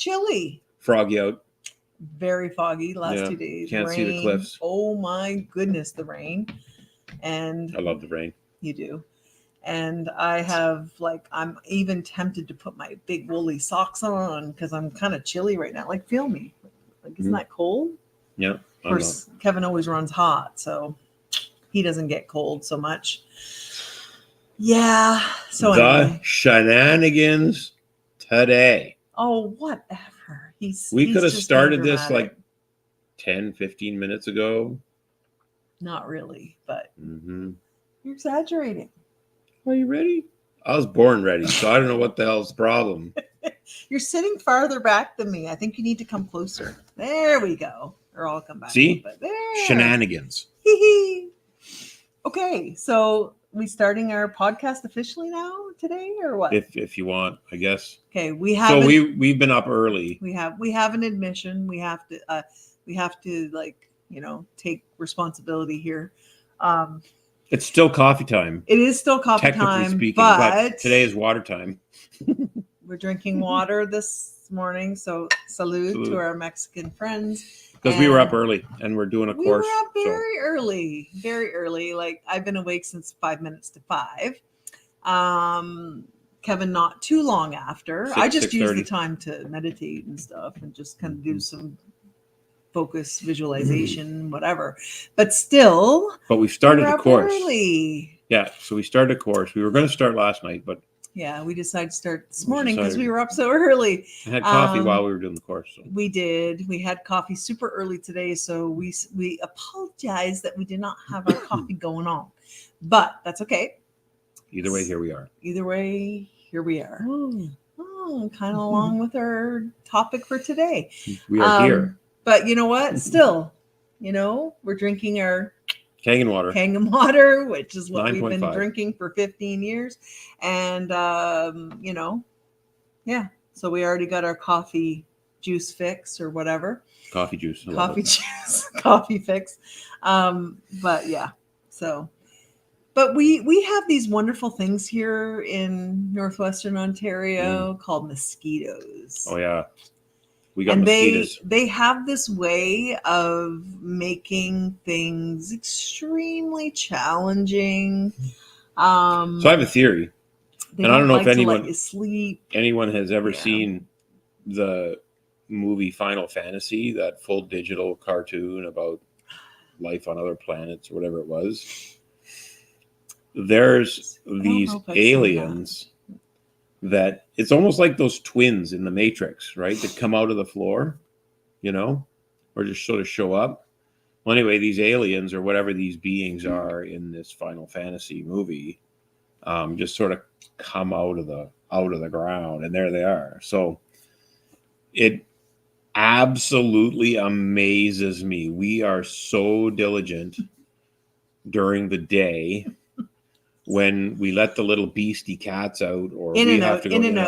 chilly. Froggy out. Very foggy last 2 days. Can't rain. see the cliffs. Oh my goodness, the rain. And I love the rain. You do. And I have I'm even tempted to put my big woolly socks on because I'm kind of chilly right now. Like, feel me. Like, isn't that cold? Yeah. Of course, Kevin always runs hot, so he doesn't get cold so much. Yeah. So the shenanigans today. Oh, whatever. We could have started this like 10, 15 minutes ago. Not really, but you're exaggerating. Are you ready? I was born ready, so I don't know what the hell's the problem. You're sitting farther back than me. I think you need to come closer. There we go. Or I'll come back. See? Shenanigans. Okay, so we starting our podcast officially now today, or what? If you want, I guess. Okay, we have. So we've been up early. We have an admission. We have to take responsibility here. It's still coffee time. It is still coffee time, speaking, but today is water time. We're drinking water this morning, so salute to our Mexican friends. Because we were up early and we're doing a course. We were up very early. Like, I've been awake since 5 minutes to 5. Kevin, not too long after. I just used the time to meditate and stuff and just kind of do some focus visualization, whatever. But still. But we started the course. Early. Yeah, so we started a course. We were going to start last night, but. Yeah, we decided to start this morning because we were up so early. I had coffee while we were doing the course. So. We did. We had coffee super early today, so we apologize that we did not have our coffee going on. But that's okay. Either way, here we are. Oh, kind of along with our topic for today. We are here. But you know what? Still, we're drinking our Kangen water, which is what 9. we've been 5. drinking for 15 years. And, so we already got our coffee juice fix or whatever. Coffee juice. Coffee fix. But yeah, so. But we have these wonderful things here in Northwestern Ontario called mosquitoes. Oh, yeah. We got mosquitoes. They have this way of making things extremely challenging. So I have a theory. And I don't know if anyone has ever seen the movie Final Fantasy, that full digital cartoon about life on other planets or whatever it was. There's these aliens that it's almost like those twins in the Matrix, right? That come out of the floor, or just sort of show up. Well, anyway, these aliens or whatever these beings are in this Final Fantasy movie, just sort of come out of the ground, and there they are. So it absolutely amazes me. We are so diligent during the day. When we let the little beastie cats out, or in we and have out, to go in and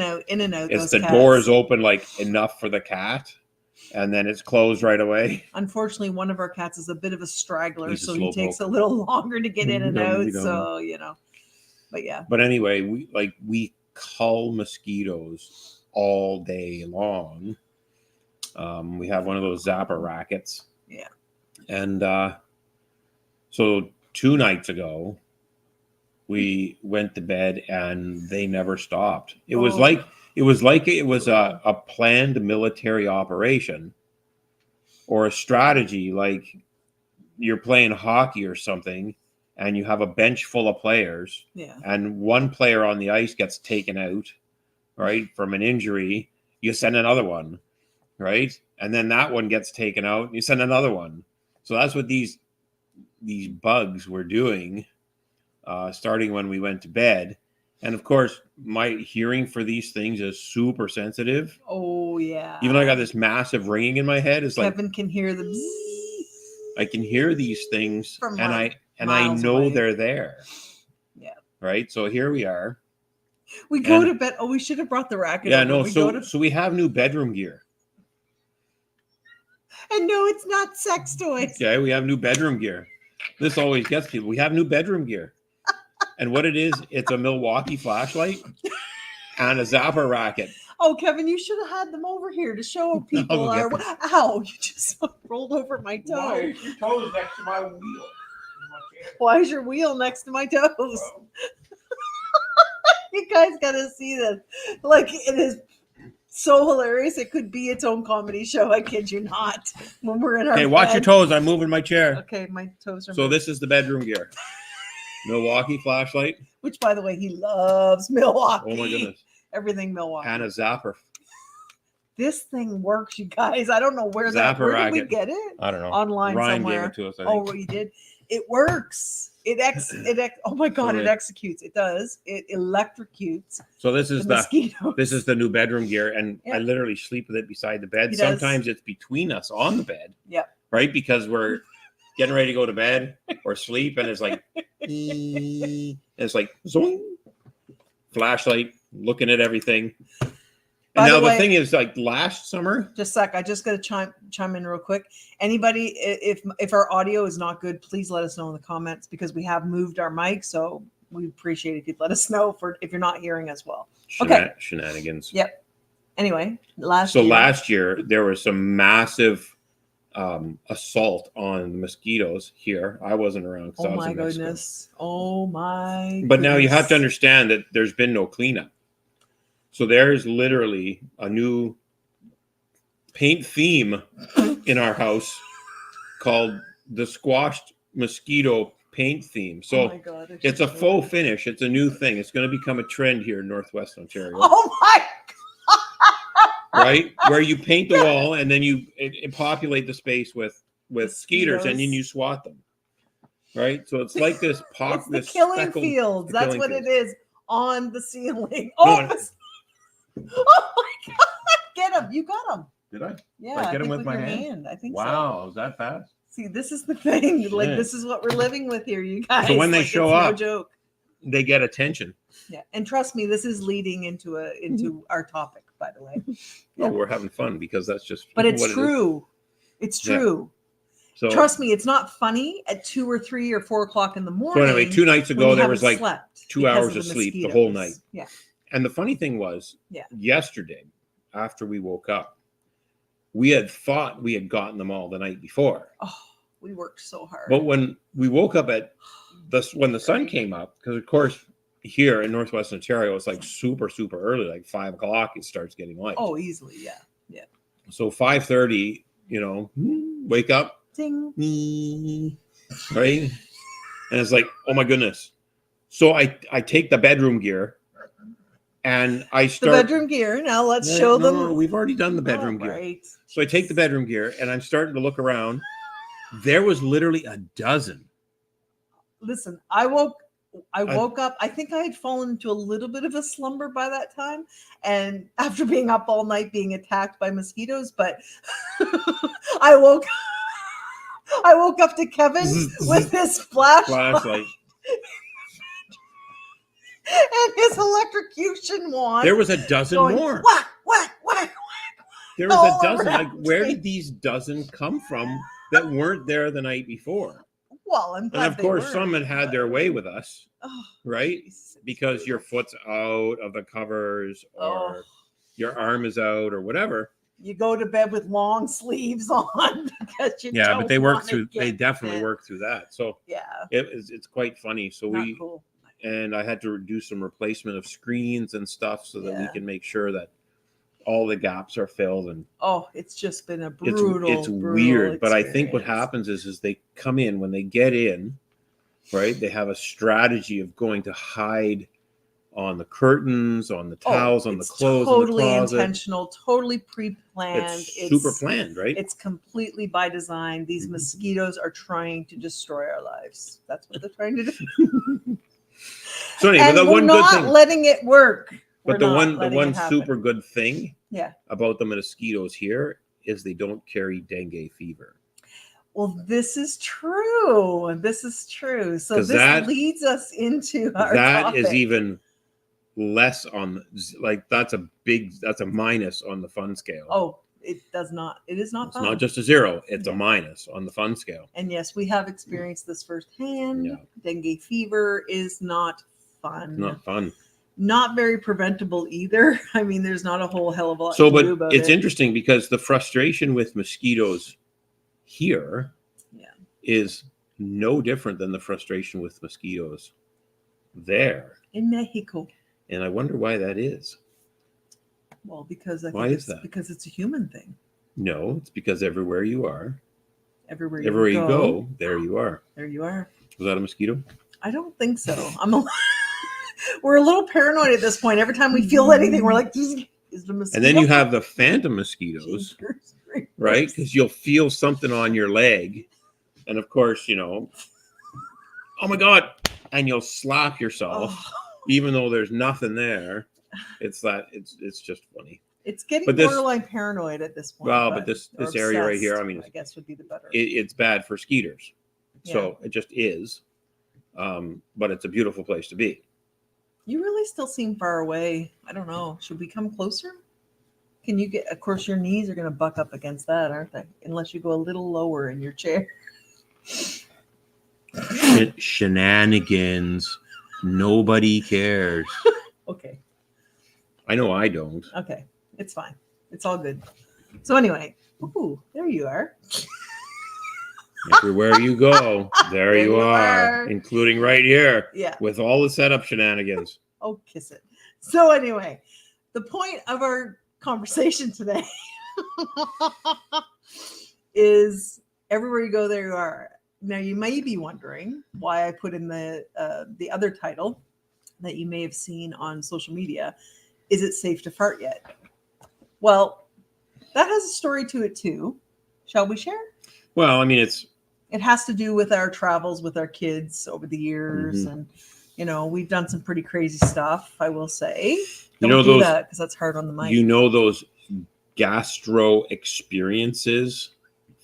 out. It's the doors open like enough for the cat, and then it's closed right away. Unfortunately, one of our cats is a bit of a straggler, so he takes a little longer to get in and out. So but yeah. But anyway, we cull mosquitoes all day long. We have one of those zapper rackets. Yeah. And so 2 nights ago, we went to bed and they never stopped. It was like it was a planned military operation or a strategy, like you're playing hockey or something and you have a bench full of players and one player on the ice gets taken out, right, from an injury, you send another one, right? And then that one gets taken out and you send another one. So that's what these bugs were doing. Starting when we went to bed. And of course, my hearing for these things is super sensitive. Oh, yeah. Even though I got this massive ringing in my head, it's like Kevin can hear them. I can hear these things and I know away. They're there. Yeah. Right? So here we are. We go to bed. Oh, we should have brought the racket. Yeah, no. So we have new bedroom gear. And no, it's not sex toys. Okay, we have new bedroom gear. This always gets people. We have new bedroom gear. And what it is, it's a Milwaukee flashlight and a zapper racket. Oh, Kevin, you should have had them over here to show people our. Ow! You just rolled over my toe. Why is your toes next to my wheel? Why is your wheel next to my toes? Well, You guys gotta see this. Like, it is so hilarious. It could be its own comedy show. I kid you not. When we're in our okay, watch bed. your toes. I'm moving my chair. Okay, my toes are. So this is the bedroom gear. Milwaukee flashlight. Which, by the way, he loves Milwaukee. Oh my goodness. Everything Milwaukee. And a zapper. This thing works, you guys. I don't know where where did we get it? I don't know. Online Ryan somewhere. gave it to us, I Oh, think. we did. It works. Oh my God, it executes. It does. It electrocutes. So this is the mosquitoes. This is the new bedroom gear, and Yeah. I literally sleep with it beside the bed. He Sometimes it's between us on the bed. Yep. Right, because we're getting ready to go to bed or sleep, and it's like, and it's like zoom, flashlight, looking at everything. And now the thing is, like last summer. Just a sec. I just got to chime in real quick. Anybody, if our audio is not good, please let us know in the comments, because we have moved our mic. So we appreciate it if you'd let us know if you're not hearing us well. Okay. Shenanigans. Yep. Anyway, last year there was some massive assault on the mosquitoes here. I wasn't around. Oh my goodness. Oh my. But now you have to understand that there's been no cleanup. So there's literally a new paint theme in our house called the squashed mosquito paint theme. So it's a faux finish. It's a new thing. It's going to become a trend here in Northwest Ontario. Oh my God. Right? Where you paint the wall and then you populate the space with skeeters, and then you swat them. Right? So it's like this it's the killing fields. That's what it is on the ceiling. Oh, oh my God. Get him. You got him. Did I? Yeah. Like, get him with my hand? I think wow, is that fast? See, this is the thing. Like, this is what we're living with here, you guys. So when they show up, no joke. They get attention. Yeah. And trust me, this is leading into our topic, by the way. Yeah. Oh, we're having fun because that's just But it's true. It's true. So trust me, it's not funny at 2 or 3 or 4 o'clock in the morning. So anyway, 2 nights ago there was like 2 hours of sleep mosquitoes. the whole night. Yeah. And the funny thing was, yesterday, after we woke up, we had thought we had gotten them all the night before. Oh, we worked so hard. But when we woke up when the sun came up, because of course here in Northwest Ontario, it's like super, super early, like 5 o'clock, it starts getting light. Oh, easily, yeah. Yeah. So 5:30, wake up. Ding. Right? And it's like, oh my goodness. So I take the bedroom gear. And I start the bedroom gear. Now let's show them. No, we've already done the bedroom gear. Right. So I take the bedroom gear and I'm starting to look around. There was literally a dozen. Listen, I woke up. I think I had fallen into a little bit of a slumber by that time. And after being up all night being attacked by mosquitoes, but I woke up to Kevin with his flashlight. And his electrocution wand. There was a dozen more. Whack, whack, whack, whack. There was a dozen. Like, where did these dozen come from that weren't there the night before? Well, and of course, some had their way with us, right? Because your foot's out of the covers, or your arm is out, or whatever. You go to bed with long sleeves on because you but they work through. They definitely work through that. So it's quite funny. So cool. And I had to do some replacement of screens and stuff so that we can make sure that all the gaps are filled. And it's just been a brutal. It's weird, but I think what happens is they come in when they get in, right? They have a strategy of going to hide on the curtains, on the towels, on the clothes, totally in the closet. Intentional, totally pre-planned. It's super planned, right? It's completely by design. These mosquitoes are trying to destroy our lives. That's what they're trying to do. So anyway, and we're not letting it work. But the one super good thing about the mosquitoes here is they don't carry dengue fever. Well, this is true. This is true. So this leads us into our topic. Is even less on, like, that's a minus on the fun scale. Oh, it does not. It is not fun. It's not just a 0. It's a minus on the fun scale. And yes, we have experienced this firsthand. Yeah. Dengue fever is not fun. Not fun. not very preventable either. I mean, there's not a whole hell of a lot So, to do but about it's it. interesting because the frustration with mosquitoes here is no different than the frustration with mosquitoes there In Mexico. and I wonder why that is. Well, because I Why think is that? because it's a human thing. No, it's because everywhere you Everywhere you go, there you are. there you are. Was that a mosquito? I don't think so. We're a little paranoid at this point. Every time we feel anything, we're like, is it a mosquito? And then you have the phantom mosquitoes, right? Because you'll feel something on your leg. And of course, oh my God. And you'll slap yourself, even though there's nothing there. It's just funny. It's getting borderline paranoid at this point. Well, but this area right here, I mean, I guess would be the better. It's bad for skeeters. So it just is. But it's a beautiful place to be. You really still seem far away. I don't know. Should we come closer? Can you get, of course, your knees are going to buck up against that, aren't they? Unless you go a little lower in your chair. Shenanigans. Nobody cares. Okay. I know I don't. Okay. It's fine. It's all good. So anyway, there you are. Everywhere you go, there you are, including right here. Yeah. With all the setup shenanigans. Oh, kiss it. So anyway, the point of our conversation today is everywhere you go, there you are. Now you may be wondering why I put in the other title that you may have seen on social media. Is it safe to fart yet? Well, that has a story to it too. Shall we share? Well, I mean, it has to do with our travels with our kids over the years. And, we've done some pretty crazy stuff, I will say. Don't do that because that's hard on the mic. Those gastro experiences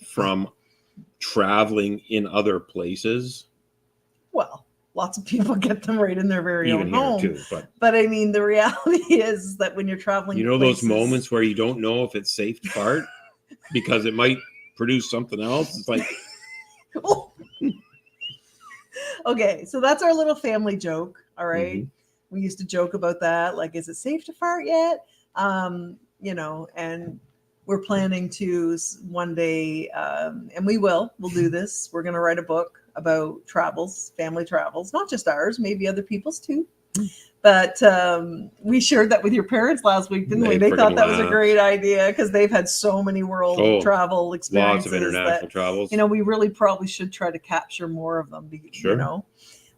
from traveling in other places? Well, lots of people get them right in their very own home. Too, but I mean, the reality is that when you're traveling, those moments where you don't know if it's safe to fart because it might produce something else. It's like, okay, so that's our little family joke. All right. Mm-hmm. We used to joke about that. Like, is it safe to fart yet? And we're planning to one day, and we'll do this. We're going to write a book about travels, family travels, not just ours, maybe other people's too. But we shared that with your parents last week, didn't we? They thought that was a great idea because they've had so many world travel experiences. Lots of international travels. We really probably should try to capture more of them,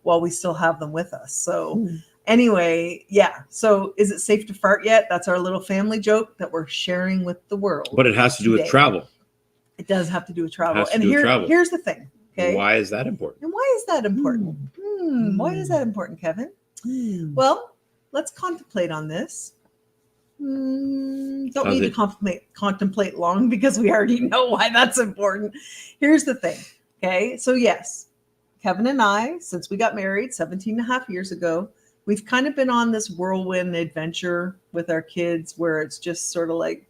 while we still have them with us. So anyway, yeah. So is it safe to fart yet? That's our little family joke that we're sharing with the world. But it has to do with travel. It does have to do with travel. And here's the thing. Okay. Why is that important? And why is that important? Why is that important, Kevin? Well, let's contemplate on this. Don't need to contemplate long because we already know why that's important. Here's the thing. Okay. So yes, Kevin and I, since we got married 17 and a half years ago, we've kind of been on this whirlwind adventure with our kids where it's just sort of like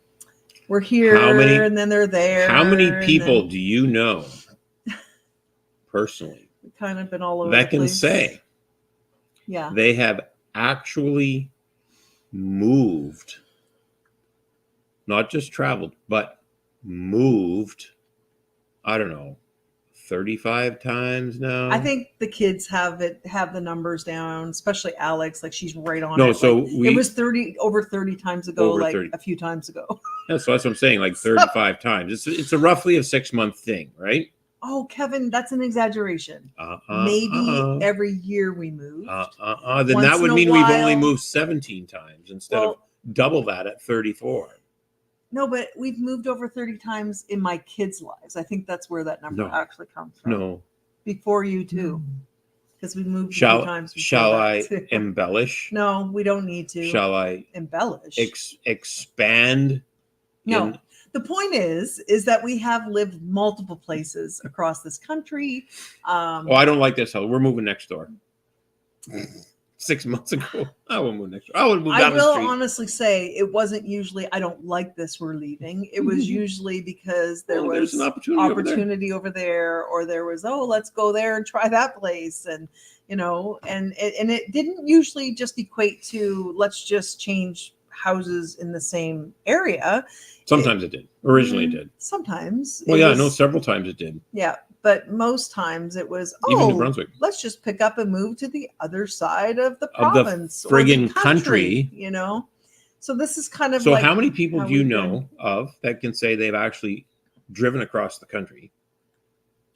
we're here and then they're there. How many people do you know personally? We've kind of been all over that can say they have actually moved, not just traveled, but moved, I don't know, 35 times now. I think the kids have the numbers down, especially Alex. Like she's right on it. No, so it was over 30 times ago, like 30. A few times ago. Yeah, so that's what I'm saying, like 35 times. It's a roughly a 6-month thing, right? Oh, Kevin, that's an exaggeration. Maybe every year we move. Then that would mean we've only moved 17 times instead of double that at 34. No, but we've moved over 30 times in my kids' lives. I think that's where that number actually comes from. No. Before you too. Because we moved a few times. Shall I embellish? No, we don't need to. Shall I embellish? Expand? No. The point is that we have lived multiple places across this country. I don't like this. We're moving next door. 6 months ago. I will move next year. I would move I down the will street. honestly say it wasn't usually, I don't like this, we're leaving. It was usually because there Well, there's was an opportunity over there, or there was, oh, let's go there and try that place. And, you know, and it didn't usually just equate to let's just change houses in the same area. Sometimes it did. Originally it did. Sometimes. Well, it yeah, was, no, several times it did. Yeah, but most times it was, Even New oh, Brunswick. let's just pick up and move to the other side of the Of the province or the friggin' country. you know. So this is kind of So like how many people how do you we've know been. of that can say they've actually driven across the country?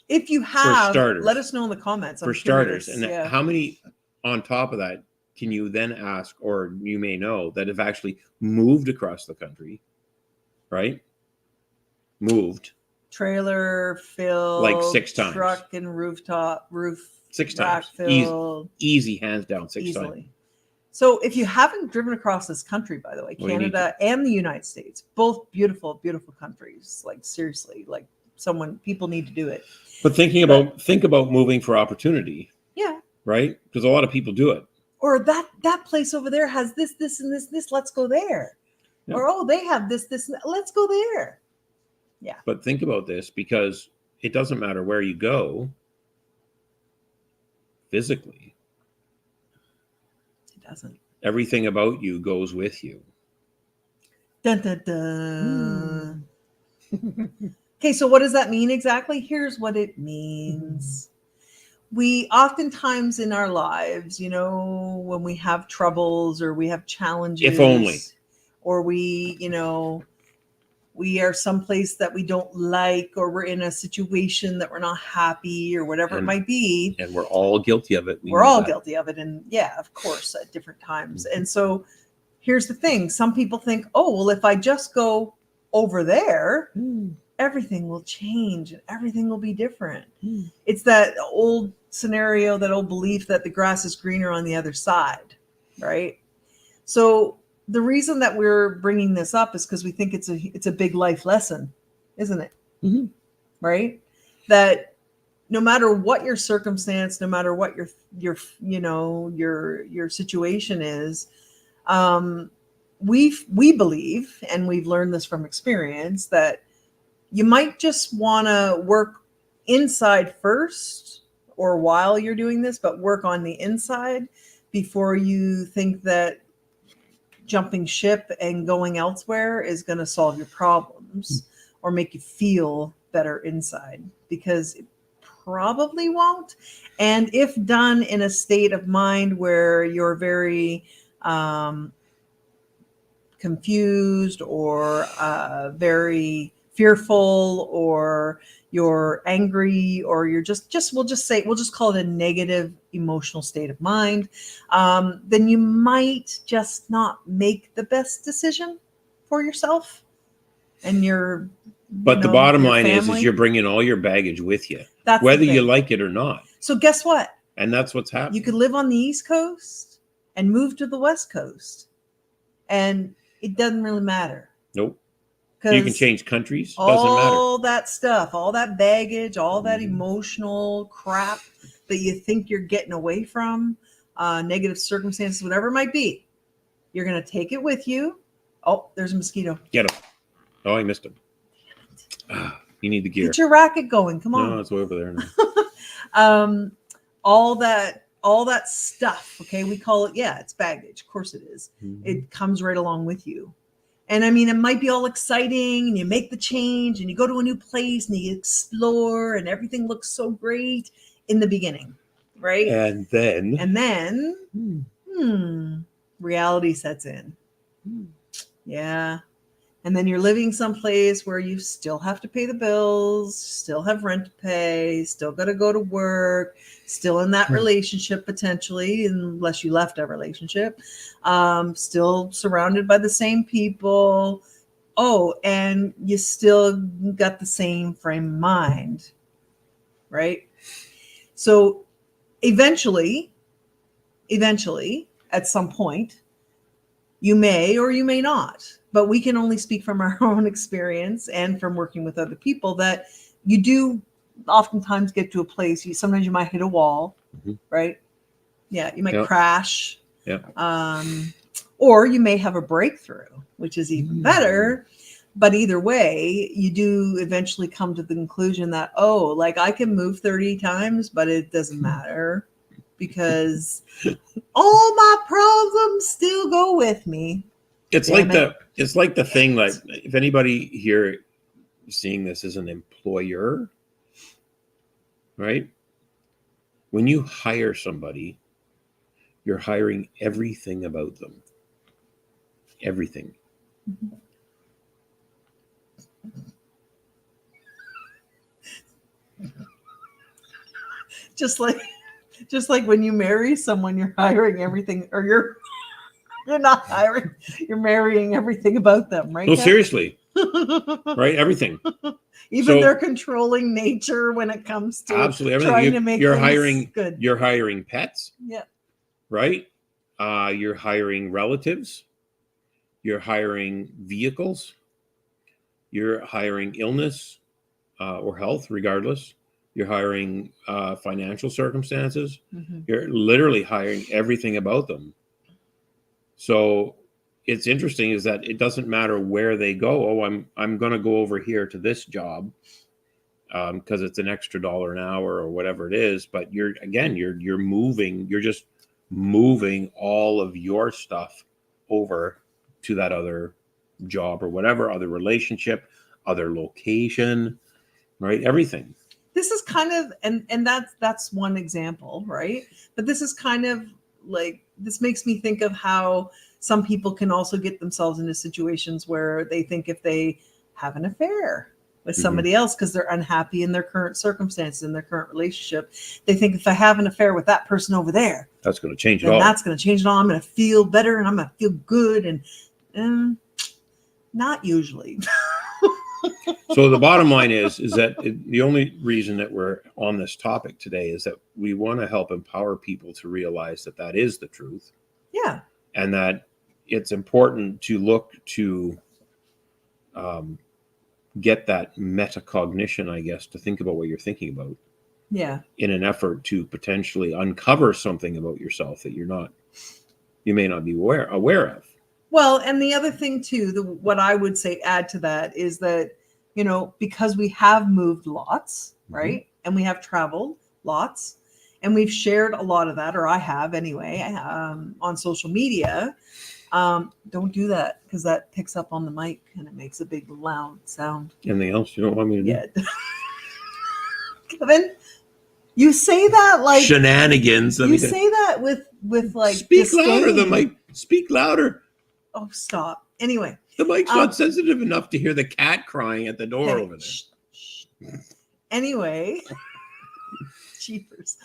If you have, starters. let us know in the comments. I'm For starters, curious. and Yeah. how many on top of that can you then ask, or you may know, that have actually moved across the country, right? Moved Trailer filled, like 6 times. truck and roof 6 rack times. filled, Easy, hands down, 6 easily. times. So if you haven't driven across this country, by the way, Well, you need Canada and the United States, both beautiful, beautiful countries. Like seriously, like people need to do it. But think about moving for opportunity, Yeah. right? Because a lot of people do it. Or that place over there has this, and this. Let's go there. Yeah. Or, oh, they have this, and let's go there. Yeah. But think about this, because it doesn't matter where you go physically. It doesn't. Everything about you goes with you. Dun, dun, dun. Okay, so what does that mean exactly? Here's what it means. We oftentimes in our lives, you know, when we have troubles or we have challenges, If only. Or we, you know, we are someplace that we don't like, or we're in a situation that we're not happy, or whatever it might be. And we're all guilty of it. We're all guilty of it. And yeah, of course, at different times. And so here's the thing. Some people think, oh, well, if I just go over there, everything will change and everything will be different. It's that old scenario, that old belief that the grass is greener on the other side, right? So the reason that we're bringing this up is because we think it's a big life lesson, isn't it? Mm-hmm. Right? That no matter what your circumstance, no matter what your situation is, we believe, and we've learned this from experience, that you might just want to work inside first, or while you're doing this, but work on the inside before you think that jumping ship and going elsewhere is going to solve your problems or make you feel better inside, because it probably won't. And if done in a state of mind where you're very confused, or very fearful, or you're angry, or you're we'll just call it a negative emotional state of mind, then you might just not make the best decision for yourself and your the bottom line is you're bringing all your baggage with you. That's whether you like it or not. So guess what? And that's what's happening. You could live on the East Coast and move to the West Coast, and it doesn't really matter. Nope. You can change countries. Doesn't matter. All that stuff, all that baggage, all that emotional crap that you think you're getting away from, negative circumstances, whatever it might be, you're going to take it with you. Oh, there's a mosquito. Get him. Oh, I missed him. You need the gear. Get your racket going. Come on. No, it's way over there now. All that stuff. Okay. We call it, it's baggage. Of course it is. It comes right along with you. And I mean, it might be all exciting, and you make the change and you go to a new place and you explore and everything looks so great in the beginning, right? And then reality sets in. Yeah. And then you're living someplace where you still have to pay the bills, still have rent to pay, still got to go to work, still in that relationship potentially, unless you left a relationship, still surrounded by the same people. Oh, and you still got the same frame of mind, right? So eventually, at some point, you may or you may not. But we can only speak from our own experience and from working with other people that you do oftentimes get to a place, sometimes you might hit a wall, right? Yeah, you might Yep. crash. Yep. Or you may have a breakthrough, which is even better. But either way, you do eventually come to the conclusion that, oh, like I can move 30 times, but it doesn't matter because all my problems still go with me. It's Damn like the thing, like if anybody here seeing this as an employer, right? When you hire somebody, you're hiring everything about them. Everything. Just like when you marry someone, you're hiring everything, or you're not hiring, you're marrying everything about them, right? No, Kev? seriously, right? Everything. Even So- their controlling nature when it comes to Absolutely everything. trying to make You're things hiring good. You're hiring pets, Yeah. right? You're hiring relatives. You're hiring vehicles. You're hiring illness or health, regardless. You're hiring financial circumstances. Mm-hmm. You're literally hiring everything about them. So it's interesting is that it doesn't matter where they go. Oh, I'm going to go over here to this job because it's an extra $1 an hour or whatever it is. But you're moving. You're just moving all of your stuff over to that other job or whatever, other relationship, other location, right? Everything. This is kind of, and that's one example, right? But this is kind of like, this makes me think of how some people can also get themselves into situations where they think if they have an affair with somebody else because they're unhappy in their current circumstances, in their current relationship, they think if I have an affair with that person over there, that's going to change it then all. that's going to change it all. I'm going to feel better and I'm going to feel good, and not usually. So the bottom line is that the only reason that we're on this topic today is that we want to help empower people to realize that that is the truth. Yeah. And that it's important to look to get that metacognition, I guess, to think about what you're thinking about. Yeah. In an effort to potentially uncover something about yourself that you may not be aware of. Well, and the other thing too, what I would say add to that is that, because we have moved lots, right? And we have traveled lots, and we've shared a lot of that, or I have anyway, on social media. Don't do that because that picks up on the mic and it makes a big loud sound. Anything else you don't want me to do? Yeah. Kevin, you say that like shenanigans. You say that with like speak disdain. louder. The mic. Speak louder. Oh, stop. Anyway, the mic's not sensitive enough to hear the cat crying at the door over there. Shh. Anyway, cheapers.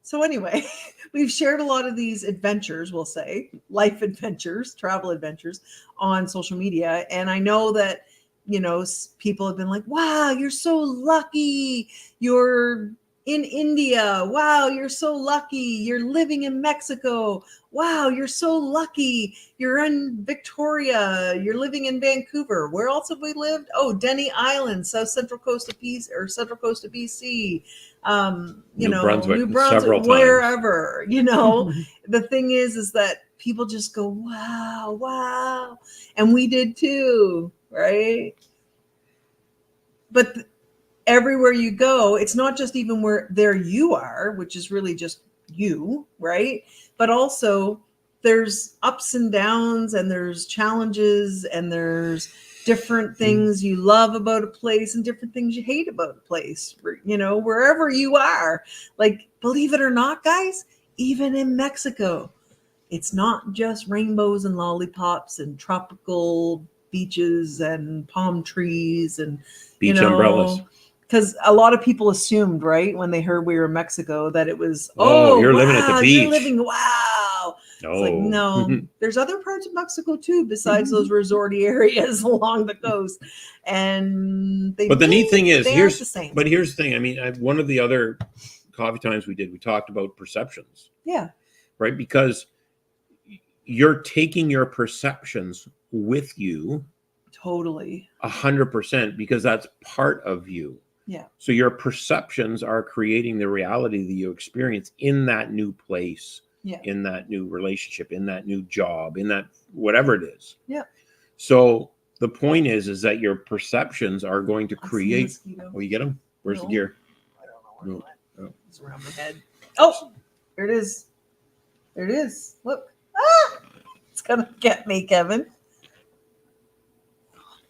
So anyway, we've shared a lot of these adventures, we'll say, life adventures, travel adventures on social media. And I know that, people have been like, wow, you're so lucky. You're in India. Wow, you're so lucky. You're living in Mexico. Wow, you're so lucky. You're in Victoria. You're living in Vancouver. Where else have we lived? Oh, Denny Island, Central Coast of BC. New Brunswick, wherever, the thing is that people just go, wow. And we did too, right? But everywhere you go, it's not just even where there you are, which is really just you, right? But also there's ups and downs, and there's challenges, and there's different things you love about a place and different things you hate about a place, wherever you are. Like, believe it or not, guys, even in Mexico, it's not just rainbows and lollipops and tropical beaches and palm trees and beach umbrellas. Because a lot of people assumed, right, when they heard we were in Mexico, that it was, you're living at the beach. You're living, wow. No. It's like, no, there's other parts of Mexico too, besides those resorty areas along the coast. And but the neat thing is, here's the same. But here's the thing. I mean, one of the other coffee times we talked about perceptions. Yeah. Right? Because you're taking your perceptions with you. Totally. 100%, because that's part of you. Yeah. So your perceptions are creating the reality that you experience in that new place, Yeah. in that new relationship, in that new job, in that whatever it is. Yeah. So the point is that your perceptions are going to I see a create. mosquito. Oh, you get them? Where's the No. gear? I don't know where it went. Oh. It's around my head. Oh, there it is. There it is. Look. Ah! It's gonna get me, Kevin.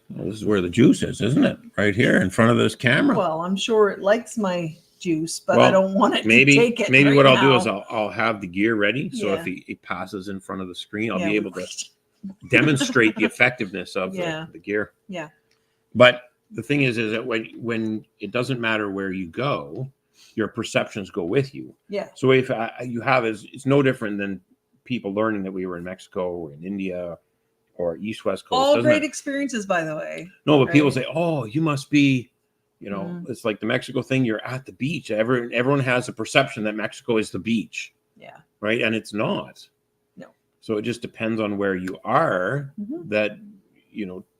Well, this is where the juice is, isn't it? Right here in front of this camera. Well, I'm sure it likes my juice, but Well, I don't want it maybe, to take it. maybe right what I'll now. do is I'll have the gear ready. So Yeah. if he passes in front of the screen, I'll Yeah, be able to demonstrate the effectiveness of the gear. Yeah. But the thing is that when it doesn't matter where you go, your perceptions go with you. Yeah. So if you have it's no different than people learning that we were in Mexico or in India or East West Coast. All great experiences, by the way. No, but people right? say, "Oh, you must be." You know, it's like the Mexico thing. You're at the beach. Everyone has a perception that Mexico is the beach. Yeah. Right, and it's not. No. So it just depends on where you are. That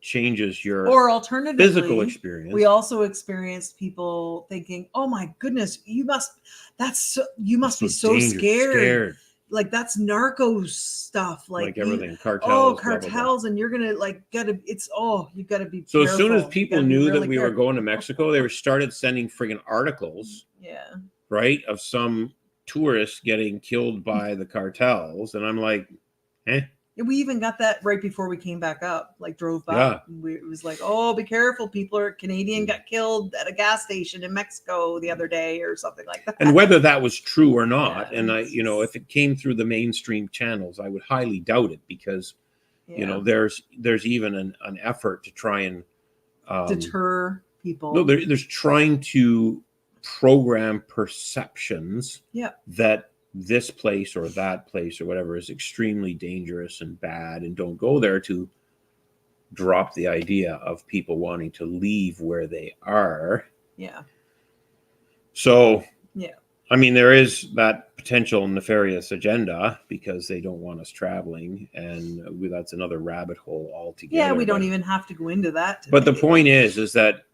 changes your or alternatively physical experience. We also experienced people thinking, "Oh my goodness, you must be so scared. Like that's narco stuff, like everything, cartels, cartels, blah, blah, blah. and you're gonna you gotta be so careful. As soon as people knew really that we were going to Mexico, they started sending friggin' articles, right, of some tourists getting killed by the cartels, and I'm like, we even got that right before we came back up, like drove back. Yeah. It was like, oh, be careful. Canadian got killed at a gas station in Mexico the other day or something like that. And whether that was true or not, and if it came through the mainstream channels, I would highly doubt it because, there's even an effort to try and deter people. No, there's trying to program perceptions that this place or that place or whatever is extremely dangerous and bad, and don't go there, to drop the idea of people wanting to leave where they are. Yeah. So, I mean, there is that potential nefarious agenda because they don't want us traveling, and that's another rabbit hole altogether. Yeah, we don't even have to go into that today. But the point is that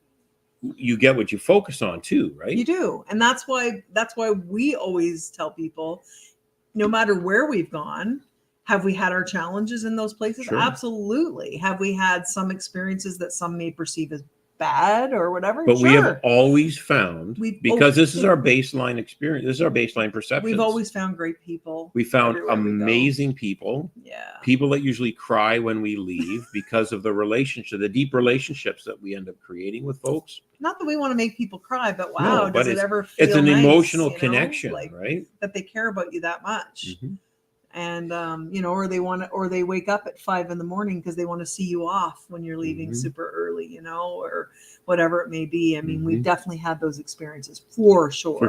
you get what you focus on too, right? You do. And that's why we always tell people, no matter where we've gone, have we had our challenges in those places? Sure. Absolutely. Have we had some experiences that some may perceive as bad or whatever? But we have always found, because this is our baseline experience, this is our baseline perception. We've always found great people. We found amazing people. Yeah. People that usually cry when we leave because of the deep relationships that we end up creating with folks. Not that we want to make people cry, but wow, does it ever feel it's an nice, emotional connection, right? That they care about you that much. And or they wake up at 5 a.m. because they want to see you off when you're leaving super early, or whatever it may be. I mean, we've definitely had those experiences for sure.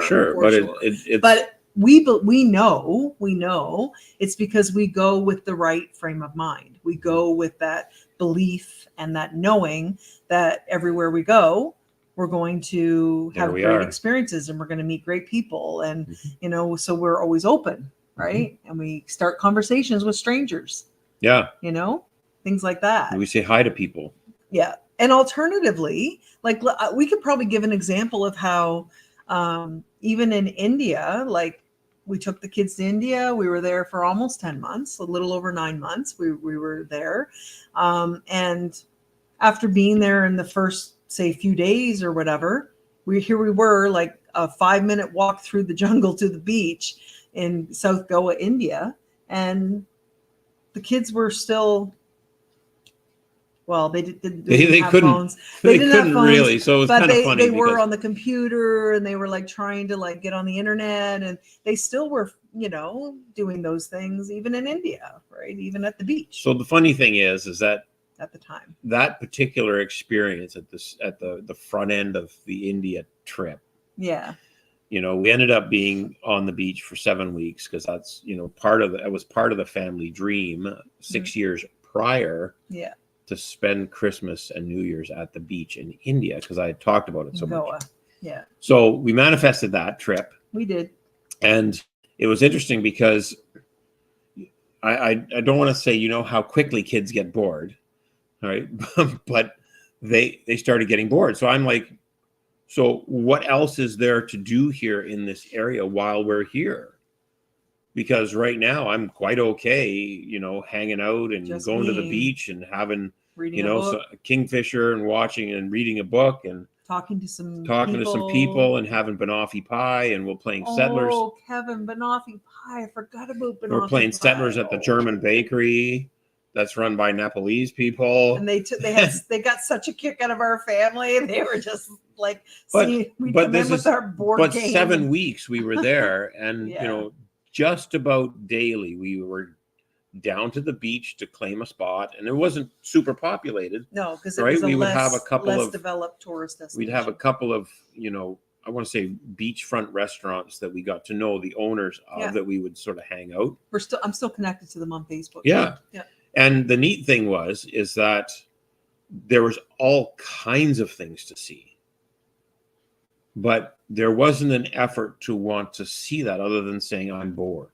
But we know it's because we go with the right frame of mind. We go with that belief and that knowing that everywhere we go, we're going to have great experiences and we're going to meet great people. And, so we're always open. Right. And we start conversations with strangers. Yeah. Things like that. We say hi to people. Yeah. And alternatively, like we could probably give an example of how even in India, like we took the kids to India. We were there for almost 10 months, a little over 9 months. We were there. And after being there in the first, say, few days or whatever, we were like a 5-minute walk through the jungle to the beach in South Goa, India, and the kids were still, well, they didn't have phones. They didn't have phones, really, so it's kind of funny. They were on the computer and they were like trying to like get on the internet, and they still were, doing those things even in India, right? Even at the beach. So the funny thing is that at the time, that particular experience at the front end of the India trip, we ended up being on the beach for 7 weeks because that's, it was part of the family dream 6 years prior to spend Christmas and New Year's at the beach in India because I had talked about it so much. Yeah. So we manifested that trip. We did. And it was interesting because I don't want to say, how quickly kids get bored, right? But they started getting bored. So I'm like, So what else is there to do here in this area while we're here? Because right now I'm quite okay, you know, hanging out and Just going to the being. beach and having, Reading you a know, book, a kingfisher and watching and reading a book and talking to some people and having banoffee pie, and we're playing Settlers. Oh, Kevin, banoffee pie. I forgot about banoffee We're playing pie. Settlers at the German bakery that's run by Nepalese people. And they got such a kick out of our family, and they were just like, But- we but come this in with is- our board But game. 7 weeks we were there, and Yeah. you know, just about daily we were down to the beach to claim a spot, and it wasn't super populated. No, because it Right, was a we would less, have a couple less of- developed tourist destination. We'd have a couple of, you know, I want to say beachfront restaurants that we got to know the owners of, Yeah. that we would sort of hang out. I'm still connected to them on Facebook. Yeah. Yeah. And the neat thing is that there was all kinds of things to see, but there wasn't an effort to want to see that other than saying, I'm bored.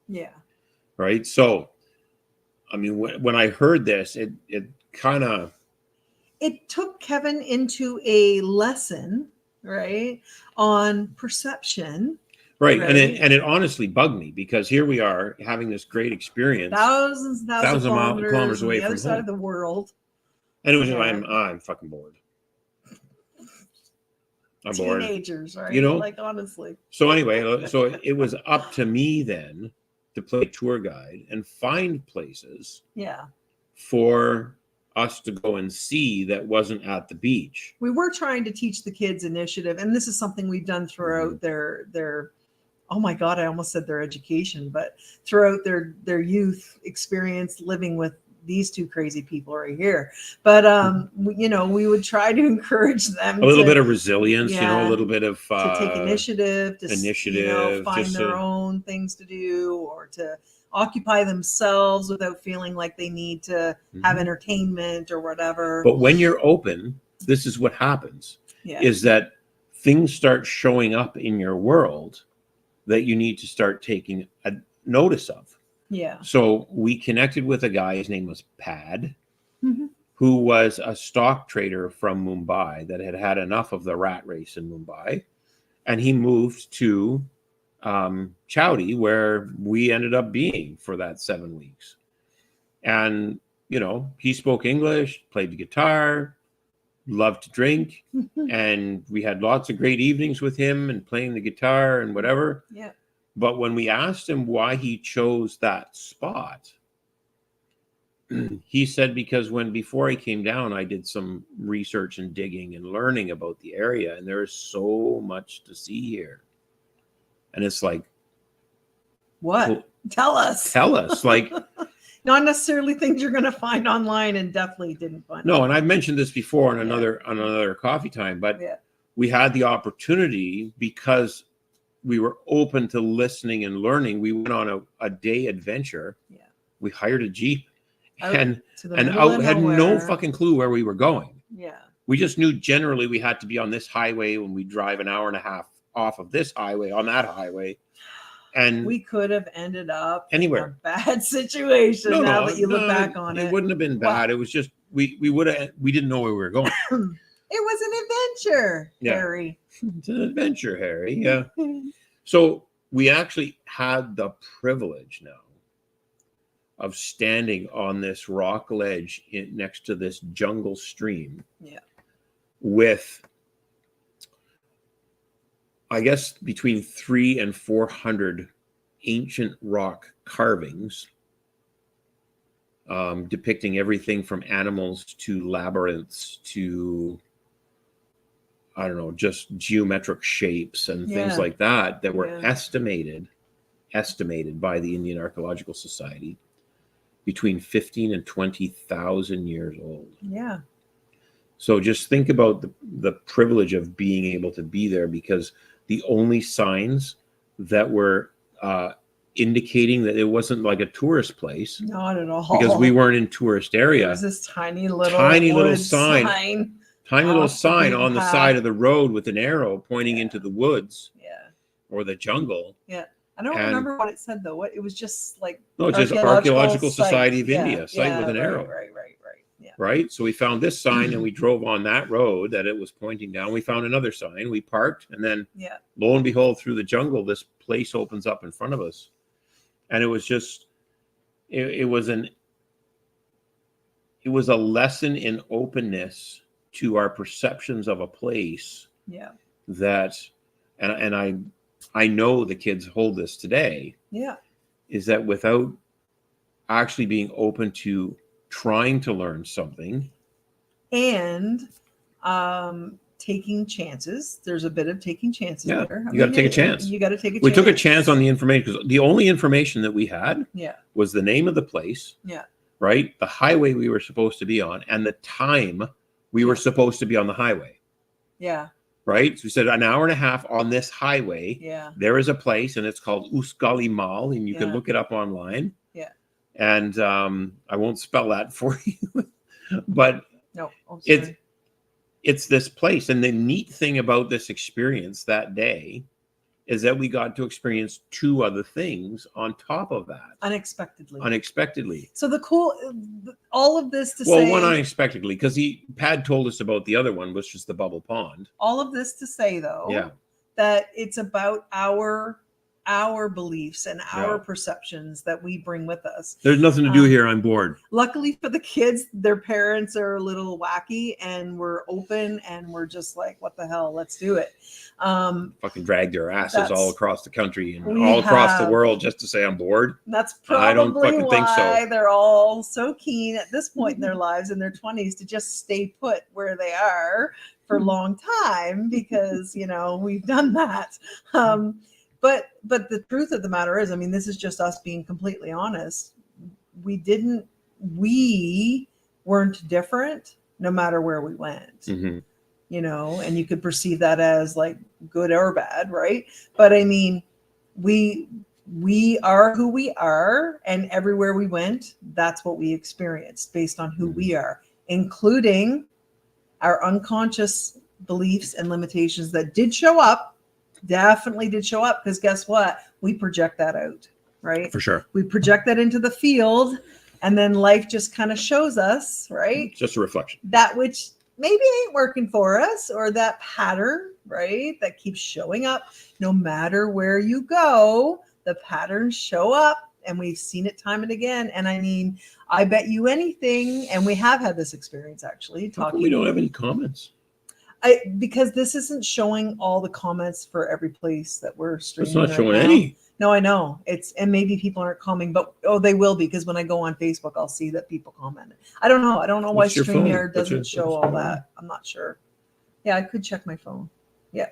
Yeah. Right. So, I mean, when I heard this, it kind of, It took Kevin into a lesson, right, on perception. right. Right. And it honestly bugged me, because here we are having this great experience. Thousands of kilometers away on the other from side home. of the world. And it was, Yeah. I'm fucking bored. I'm bored. Teenagers, right? You know? Like, honestly. So anyway, so it was up to me then to play tour guide and find places Yeah. for us to go and see that wasn't at the beach. We were trying to teach the kids initiative, and this is something we've done throughout Mm-hmm. their oh my God, I almost said their education, but throughout their youth experience living with these two crazy people right here. But we would try to encourage them A little bit of resilience, you know, Yeah. a little bit of to take initiative, to find just their own things to do, or to occupy themselves without feeling like they need to have Mhm. entertainment or whatever. But when you're open, this is what happens, Yeah. is that things start showing up in your world that you need to start taking a notice of. Yeah. So we connected with a guy, his name was Pad, Mhm. who was a stock trader from Mumbai that had had enough of the rat race in Mumbai. And he moved to Chowdy, where we ended up being for that 7 weeks. And, you know, he spoke English, played the guitar, loved to drink. And we had lots of great evenings with him and playing the guitar and whatever. Yeah. But when we asked him why he chose that spot, he said, because before I came down, I did some research and digging and learning about the area, and there is so much to see here. And it's like, What? well, Tell us. like, Not necessarily things you're going to find online, and definitely didn't find. no. And online. I've mentioned this before on Yeah. another coffee time, but Yeah. we had the opportunity because we were open to listening and learning. We went on a day adventure. Yeah. We hired a Jeep Out and to the and middle of had no nowhere. fucking clue where we were going. Yeah. We just knew generally we had to be on this highway when we drive an hour and a half off of this highway on that highway. And We could have ended up Anywhere. in a bad situation now that you look back on it. It wouldn't have been bad. It was just we didn't know where we were going. It was an adventure, Yeah. Harry. It's an adventure, Harry. Yeah. So we actually had the privilege now of standing on this rock ledge next to this jungle stream. Yeah. With, I guess, between 300 and 400 ancient rock carvings depicting everything from animals to labyrinths to, I don't know, just geometric shapes and things Yeah. like that were Yeah. estimated by the Indian Archaeological Society between 15 and 20,000 years old. Yeah. So just think about the privilege of being able to be there, because the only signs that were indicating that it wasn't like a tourist place, Not at all. because we weren't in tourist There area. was this tiny little wood sign on off the beaten the path. side of the road with an arrow pointing Yeah. into the woods Yeah. or the jungle. I don't And- remember what it said though. What it was just like No, just Archaeological Society of India site with an arrow. Right. Yeah. Right. So we found this sign and we drove on that road that it was pointing down. We found another sign. We parked, and then lo and behold, through the jungle, this place opens up in front of us. And it was just, it was a lesson in openness to our perceptions of a place. Yeah. That, and I know the kids hold this today. Yeah. Is that without actually being open to trying to learn something and taking chances. There's a bit of taking chances there. You got to take a chance. You got to take a chance. We took a chance on the information because the only information that we had yeah. was the name of the place, yeah. right? The highway we were supposed to be on and the time we were supposed to be on the highway. Yeah. Right? So we said an hour and a half on this highway. Yeah. There is a place and it's called Uskali Mall, and you can look it up online. Yeah. And I won't spell that for you, but no, it's this place. And the neat thing about this experience that day is that we got to experience two other things on top of that. Unexpectedly. So all of this to say. Well, one unexpectedly, because Pad told us about the other one, which is the bubble pond. All of this to say, though, that it's about our beliefs and our perceptions that we bring with us. There's nothing to do here. I'm bored. Luckily for the kids, their parents are a little wacky and we're open and we're just like, what the hell? Let's do it. Fucking drag their asses all across the country and all across the world just to say I'm bored. That's probably I don't fucking think so. They're all so keen at this point in their lives in their 20s to just stay put where they are for a long time because, we've done that. But the truth of the matter is, I mean, this is just us being completely honest. We weren't different no matter where we went, and you could perceive that as like good or bad, right? But I mean, we are who we are, and everywhere we went, that's what we experienced based on who we are, including our unconscious beliefs and limitations that did show up. Definitely did show up because guess what? We project that out, right? For sure. We project that into the field and then life just kind of shows us, right? Just a reflection. That which maybe ain't working for us or that pattern, right? That keeps showing up no matter where you go, the patterns show up and we've seen it time and again. And I mean, I bet you anything, and we have had this experience actually. We don't have any comments. Because this isn't showing all the comments for every place that we're streaming. It's not showing any. No, I know. And maybe people aren't commenting, but they will be because when I go on Facebook, I'll see that people comment. I don't know. I don't know why StreamYard doesn't show all that. I'm not sure. Yeah, I could check my phone. Yeah.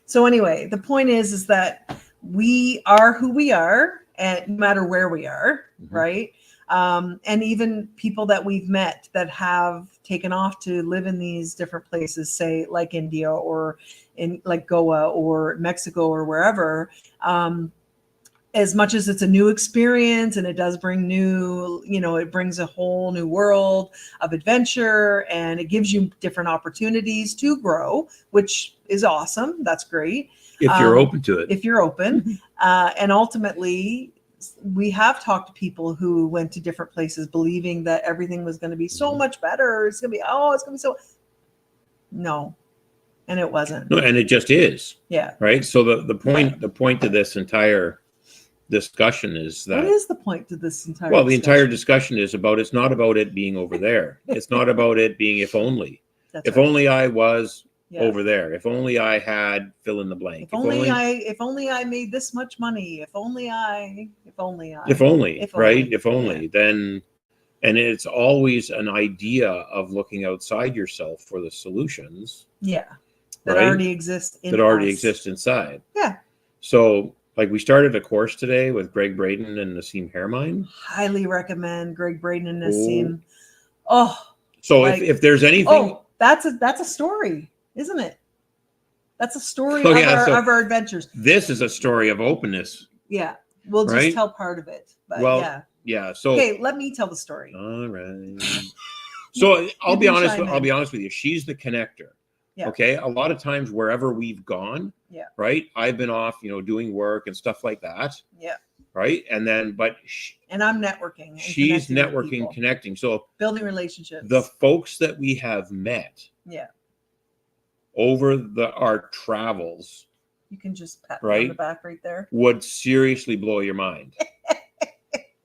So anyway, the point is that we are who we are, and no matter where we are, right? And even people that we've met that have taken off to live in these different places, say like India or in like Goa or Mexico or wherever, as much as it's a new experience and it does bring it brings a whole new world of adventure and it gives you different opportunities to grow, which is awesome. That's great. If you're open to it. If you're open. And ultimately, we have talked to people who went to different places believing that everything was going to be so much better. It's going to be so. No. And it wasn't. No, and it just is. Yeah. Right. So the point to this entire discussion is that. What is the point to this entire the entire discussion is about, it's not about it being over there. It's not about it being if only. If only I was over there. If only I had fill in the blank. If only I made this much money. If only, then, and it's always an idea of looking outside yourself for the solutions. Yeah. That already exist inside. Yeah. So like we started a course today with Greg Braden and Nassim Hairmine. Highly recommend Greg Braden and Nassim. So if there's anything. That's a story. Isn't it? That's a story of our adventures. This is a story of openness. Yeah. We'll just tell part of it. But yeah. So okay, let me tell the story. All right. So I'll be honest with you. She's the connector. Yeah. Okay. A lot of times wherever we've gone, right? I've been off, doing work and stuff like that. Yeah. right? And then, but and I'm networking. And she's connecting with networking, people, connecting. So building relationships. the folks that we have met, over our travels, you can just pat me on the back right there, would seriously blow your mind.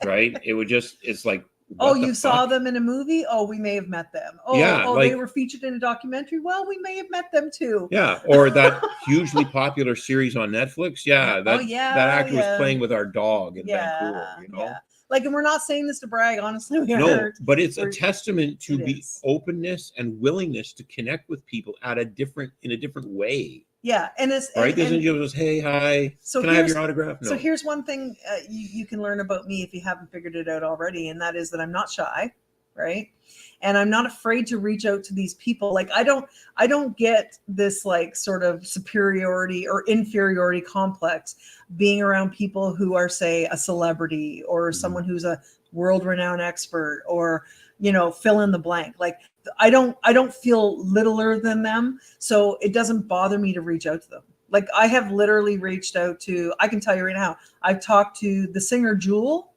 Right? It would just, it's like, oh, you saw them in a movie? Oh, we may have met them. Oh, yeah, like, they were featured in a documentary. Well, we may have met them too. Yeah, or that hugely popular series on Netflix. Yeah, that actor was playing with our dog in Vancouver. You know, like, and we're not saying this to brag. Honestly, no, but it's a testament to the openness and willingness to connect with people in a different way. Yeah, and it's right. Doesn't just hey, hi. So can I have your autograph? No. So here's one thing you can learn about me if you haven't figured it out already, and that is that I'm not shy, right? And I'm not afraid to reach out to these people. Like, I don't get this like sort of superiority or inferiority complex being around people who are, say, a celebrity or someone who's a world-renowned expert, or, you know, fill in the blank. Like, I don't feel littler than them, so it doesn't bother me to reach out to them. Like, I have literally reached out to, I can tell you right now, I've talked to the singer Jewel.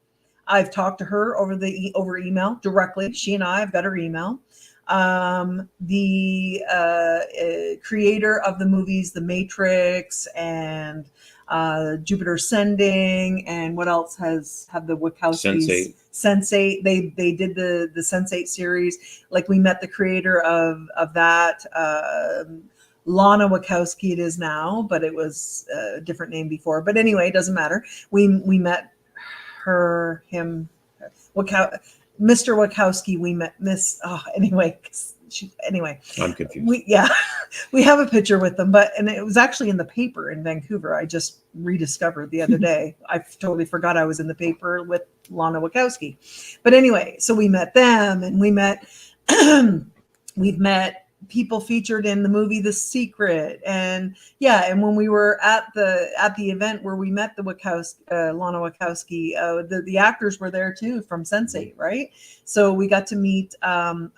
I've talked to her over email directly. She and I've got her email. The creator of the movies The Matrix and Jupiter Ascending, and what else have the Wachowskis? Sense8. They did the Sense8 series. Like, we met the creator of that. Lana Wachowski it is now, but it was a different name before. But anyway, it doesn't matter. We met him, Mr. Wachowski. We met Miss. Oh, anyway. I'm confused. We have a picture with them, and it was actually in the paper in Vancouver. I just rediscovered the other day. I totally forgot I was in the paper with Lana Wachowski. But anyway, so we met them, and we've met people featured in the movie The Secret, and when we were at the event where we met the Lana Wachowski, the actors were there too from Sense8, right? So we got to meet. I'm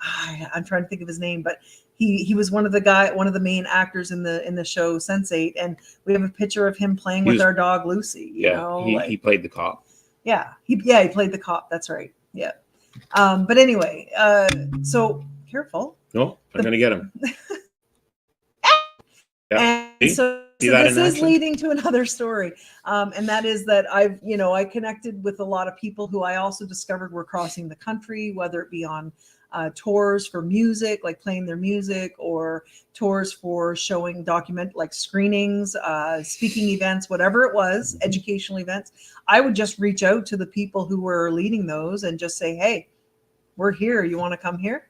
trying to think of his name, but he was one of the main actors in the show Sense8, and we have a picture of him playing with our dog Lucy. He played the cop. He played the cop. That's right. Yeah. But anyway, so careful. No, I'm going to get him. And so this is leading to another story. And that is that I connected with a lot of people who I also discovered were crossing the country, whether it be on tours for music, like playing their music, or tours for showing like screenings, speaking events, whatever it was, educational events. I would just reach out to the people who were leading those and just say, hey, we're here. You want to come here?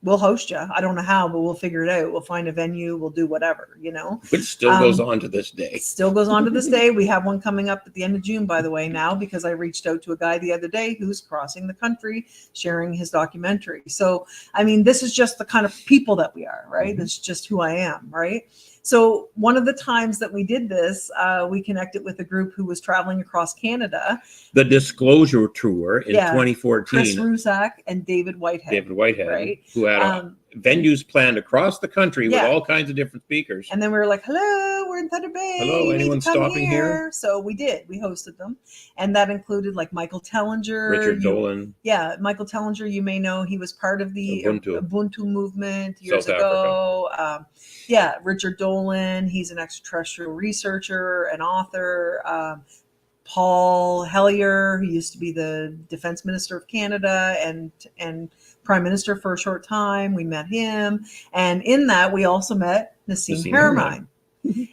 We'll host you. I don't know how, but we'll figure it out. We'll find a venue. We'll do whatever, It still goes on to this day. Still goes on to this day. We have one coming up at the end of June, by the way, now, because I reached out to a guy the other day who's crossing the country, sharing his documentary. So, I mean, this is just the kind of people that we are, right? Mm-hmm. This is just who I am, right? So one of the times that we did this, we connected with a group who was traveling across Canada. The Disclosure Tour in 2014. Chris Rusak and David Whitehead. Right? Who had venues planned across the country with all kinds of different speakers. And then we were like, hello, we're in Thunder Bay. Hello, anyone stopping here? So we did. We hosted them. And that included like Michael Tellinger. Richard Dolan. Yeah, Michael Tellinger, you may know. He was part of the Ubuntu movement years ago. Richard Dolan, he's an extraterrestrial researcher and author. Paul Hellyer, who used to be the Defense Minister of Canada and Prime Minister for a short time. We met him. And in that, we also met Nassim Haramein.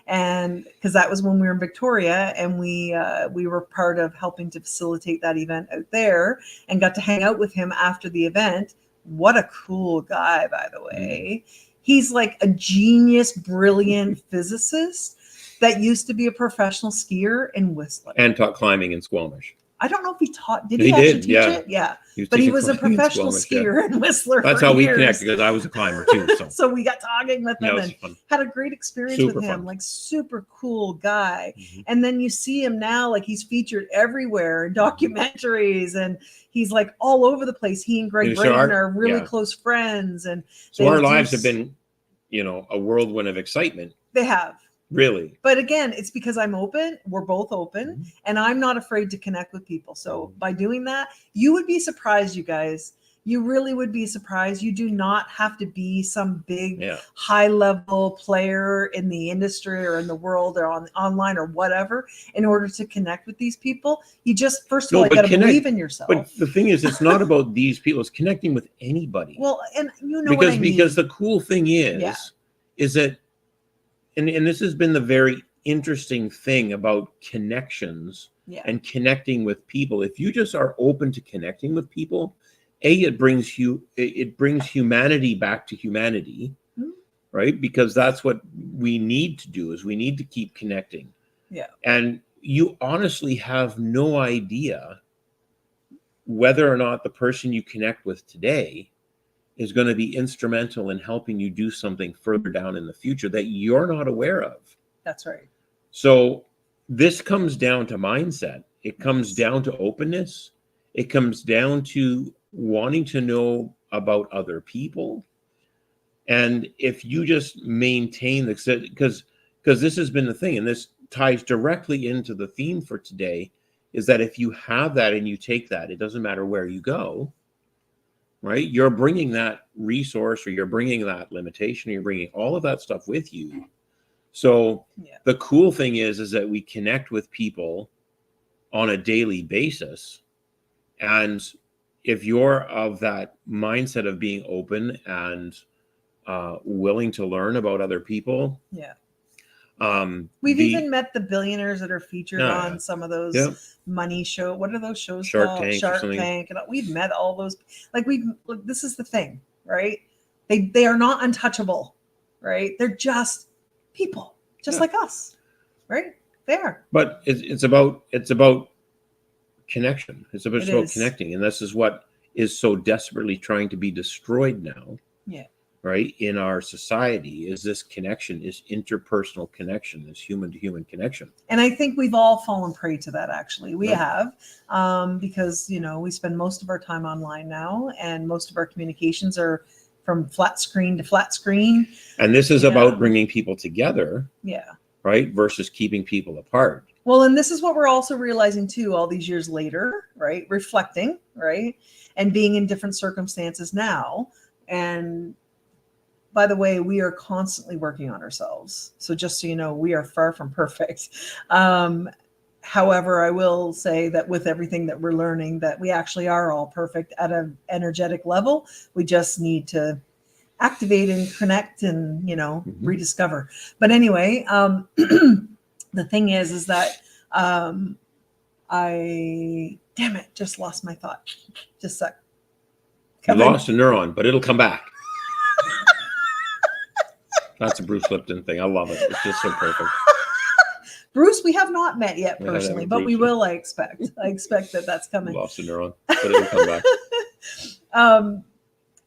And because that was when we were in Victoria, and we were part of helping to facilitate that event out there, and got to hang out with him after the event. What a cool guy, by the way. He's like a genius, brilliant physicist that used to be a professional skier and whistler. And taught climbing in Squamish. I don't know if he taught. Did he actually teach it? Yeah. But he was a professional skier and whistler. That's how we connected, because I was a climber too. So we got talking with him and had a great experience with him. Like, super cool guy. Mm-hmm. And then you see him now, like, he's featured everywhere in documentaries, and he's like all over the place. He and Greg Braden are really close friends. And so our lives have been, a whirlwind of excitement. They have. Really? But again, it's because I'm open. We're both open, and I'm not afraid to connect with people. So by doing that, you would be surprised, you guys. You really would be surprised. You do not have to be some big high level player in the industry or in the world or online or whatever in order to connect with these people. You just, first of all, you got to believe in yourself. But the thing is, it's not about these people. It's connecting with anybody. Well, and you know what I mean. Because the cool thing is that, and this has been the very interesting thing about connections and connecting with people. If you just are open to connecting with people, it brings humanity back to humanity, right? Because that's what we need to do, is we need to keep connecting. Yeah. And you honestly have no idea whether or not the person you connect with today is going to be instrumental in helping you do something further down in the future that you're not aware of. That's right. So this comes down to mindset. It comes down to openness. It comes down to wanting to know about other people. And if you just maintain because this has been the thing, and this ties directly into the theme for today, is that if you have that and you take that, it doesn't matter where you go, right? You're bringing that resource, or you're bringing that limitation, or you're bringing all of that stuff with you. So the cool thing is that we connect with people on a daily basis. And if you're of that mindset of being open and willing to learn about other people. We've even met the billionaires that are featured on some of those money show. What are those shows called? Shark Tank. And we've met all those. This is the thing, right? They are not untouchable, right? They're just people, just like us, right? They are. But it's about connection. It's about connecting, and this is what is so desperately trying to be destroyed now. Yeah. Right, in our society, is this connection, is interpersonal connection, this human to human connection. And I think we've all fallen prey to that. Actually, we have, because we spend most of our time online now, and most of our communications are from flat screen to flat screen. And this is about bringing people together. Yeah. Right, versus keeping people apart. Well, and this is what we're also realizing too, all these years later, right? Reflecting, right, and being in different circumstances now, and by the way, we are constantly working on ourselves. So just so you know, we are far from perfect. However, I will say that with everything that we're learning, that we actually are all perfect at an energetic level. We just need to activate and connect and, rediscover. But anyway, the thing is that just lost my thought. Just a sec. You lost a neuron, but it'll come back. That's a Bruce Lipton thing. I love it. It's just so perfect. Bruce, we have not met yet personally, but we will, I expect. I expect that that's coming. Lost a neuron, but it'll come back.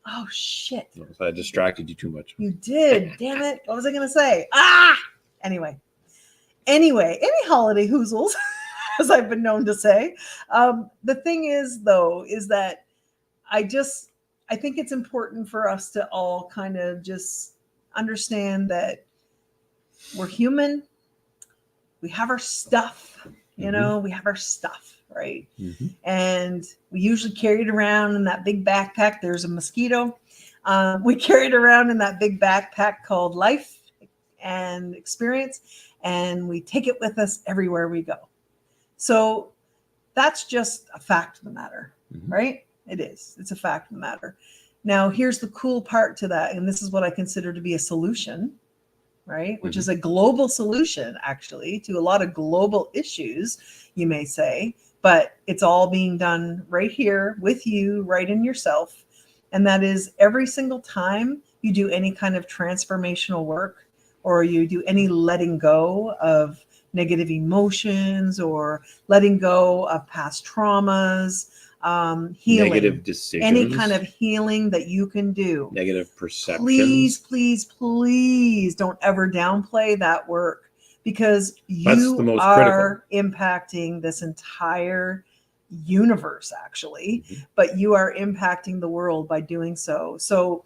Oh, shit. I distracted you too much. You did. Damn it. What was I going to say? Anyway, any holiday hoozles, as I've been known to say. The thing is, though, is that I think it's important for us to all kind of just understand that we're human. We have our stuff, we have our stuff, right? And we usually carry it around in that big backpack. There's a mosquito. We carry it around in that big backpack called life and experience, and we take it with us everywhere we go. So that's just a fact of the matter, right? It is. It's a fact of the matter. Now, here's the cool part to that, and this is what I consider to be a solution, right? Which is a global solution, actually, to a lot of global issues, you may say, but it's all being done right here with you, right in yourself. And that is every single time you do any kind of transformational work, or you do any letting go of negative emotions, or letting go of past traumas, healing, negative decisions, any kind of healing that you can do, negative perceptions. Please don't ever downplay that work, because you are impacting this entire universe, actually, but you are impacting the world by doing so. So,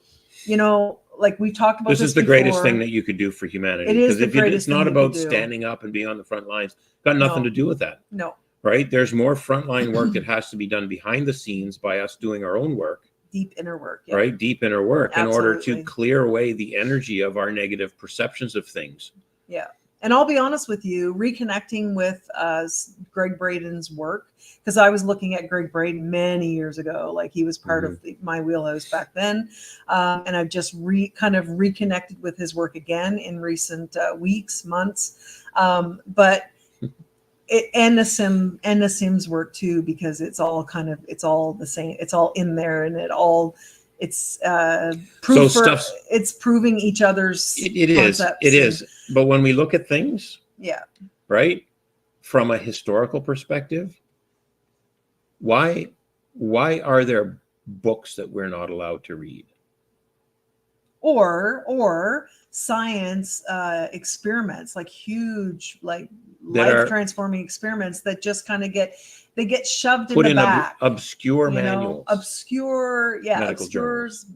like we talked about this is the greatest before. thing that you could do for humanity. It is because the if you, greatest it's not thing you about could do. standing up and being on the front lines. Got nothing No. to do with that. No. Right? There's more frontline work that has to be done behind the scenes by us doing our own work. Deep inner work. Yeah. Right? Deep inner work in order to Absolutely. clear away the energy of our negative perceptions of things. Yeah. And I'll be honest with you, reconnecting with Greg Braden's work, because I was looking at Greg Braden many years ago, like he was part of my wheelhouse back then. And I've just kind of reconnected with his work again in recent weeks, months. But and Nassim's work too, because it's all the same. It's all in there, and it's it's proving each other's concepts. It is. But when we look at things, yeah, right, from a historical perspective, why are there books that we're not allowed to read? Or science experiments, like huge, like life transforming experiments that just kind of get shoved in the back. Obscure manuals.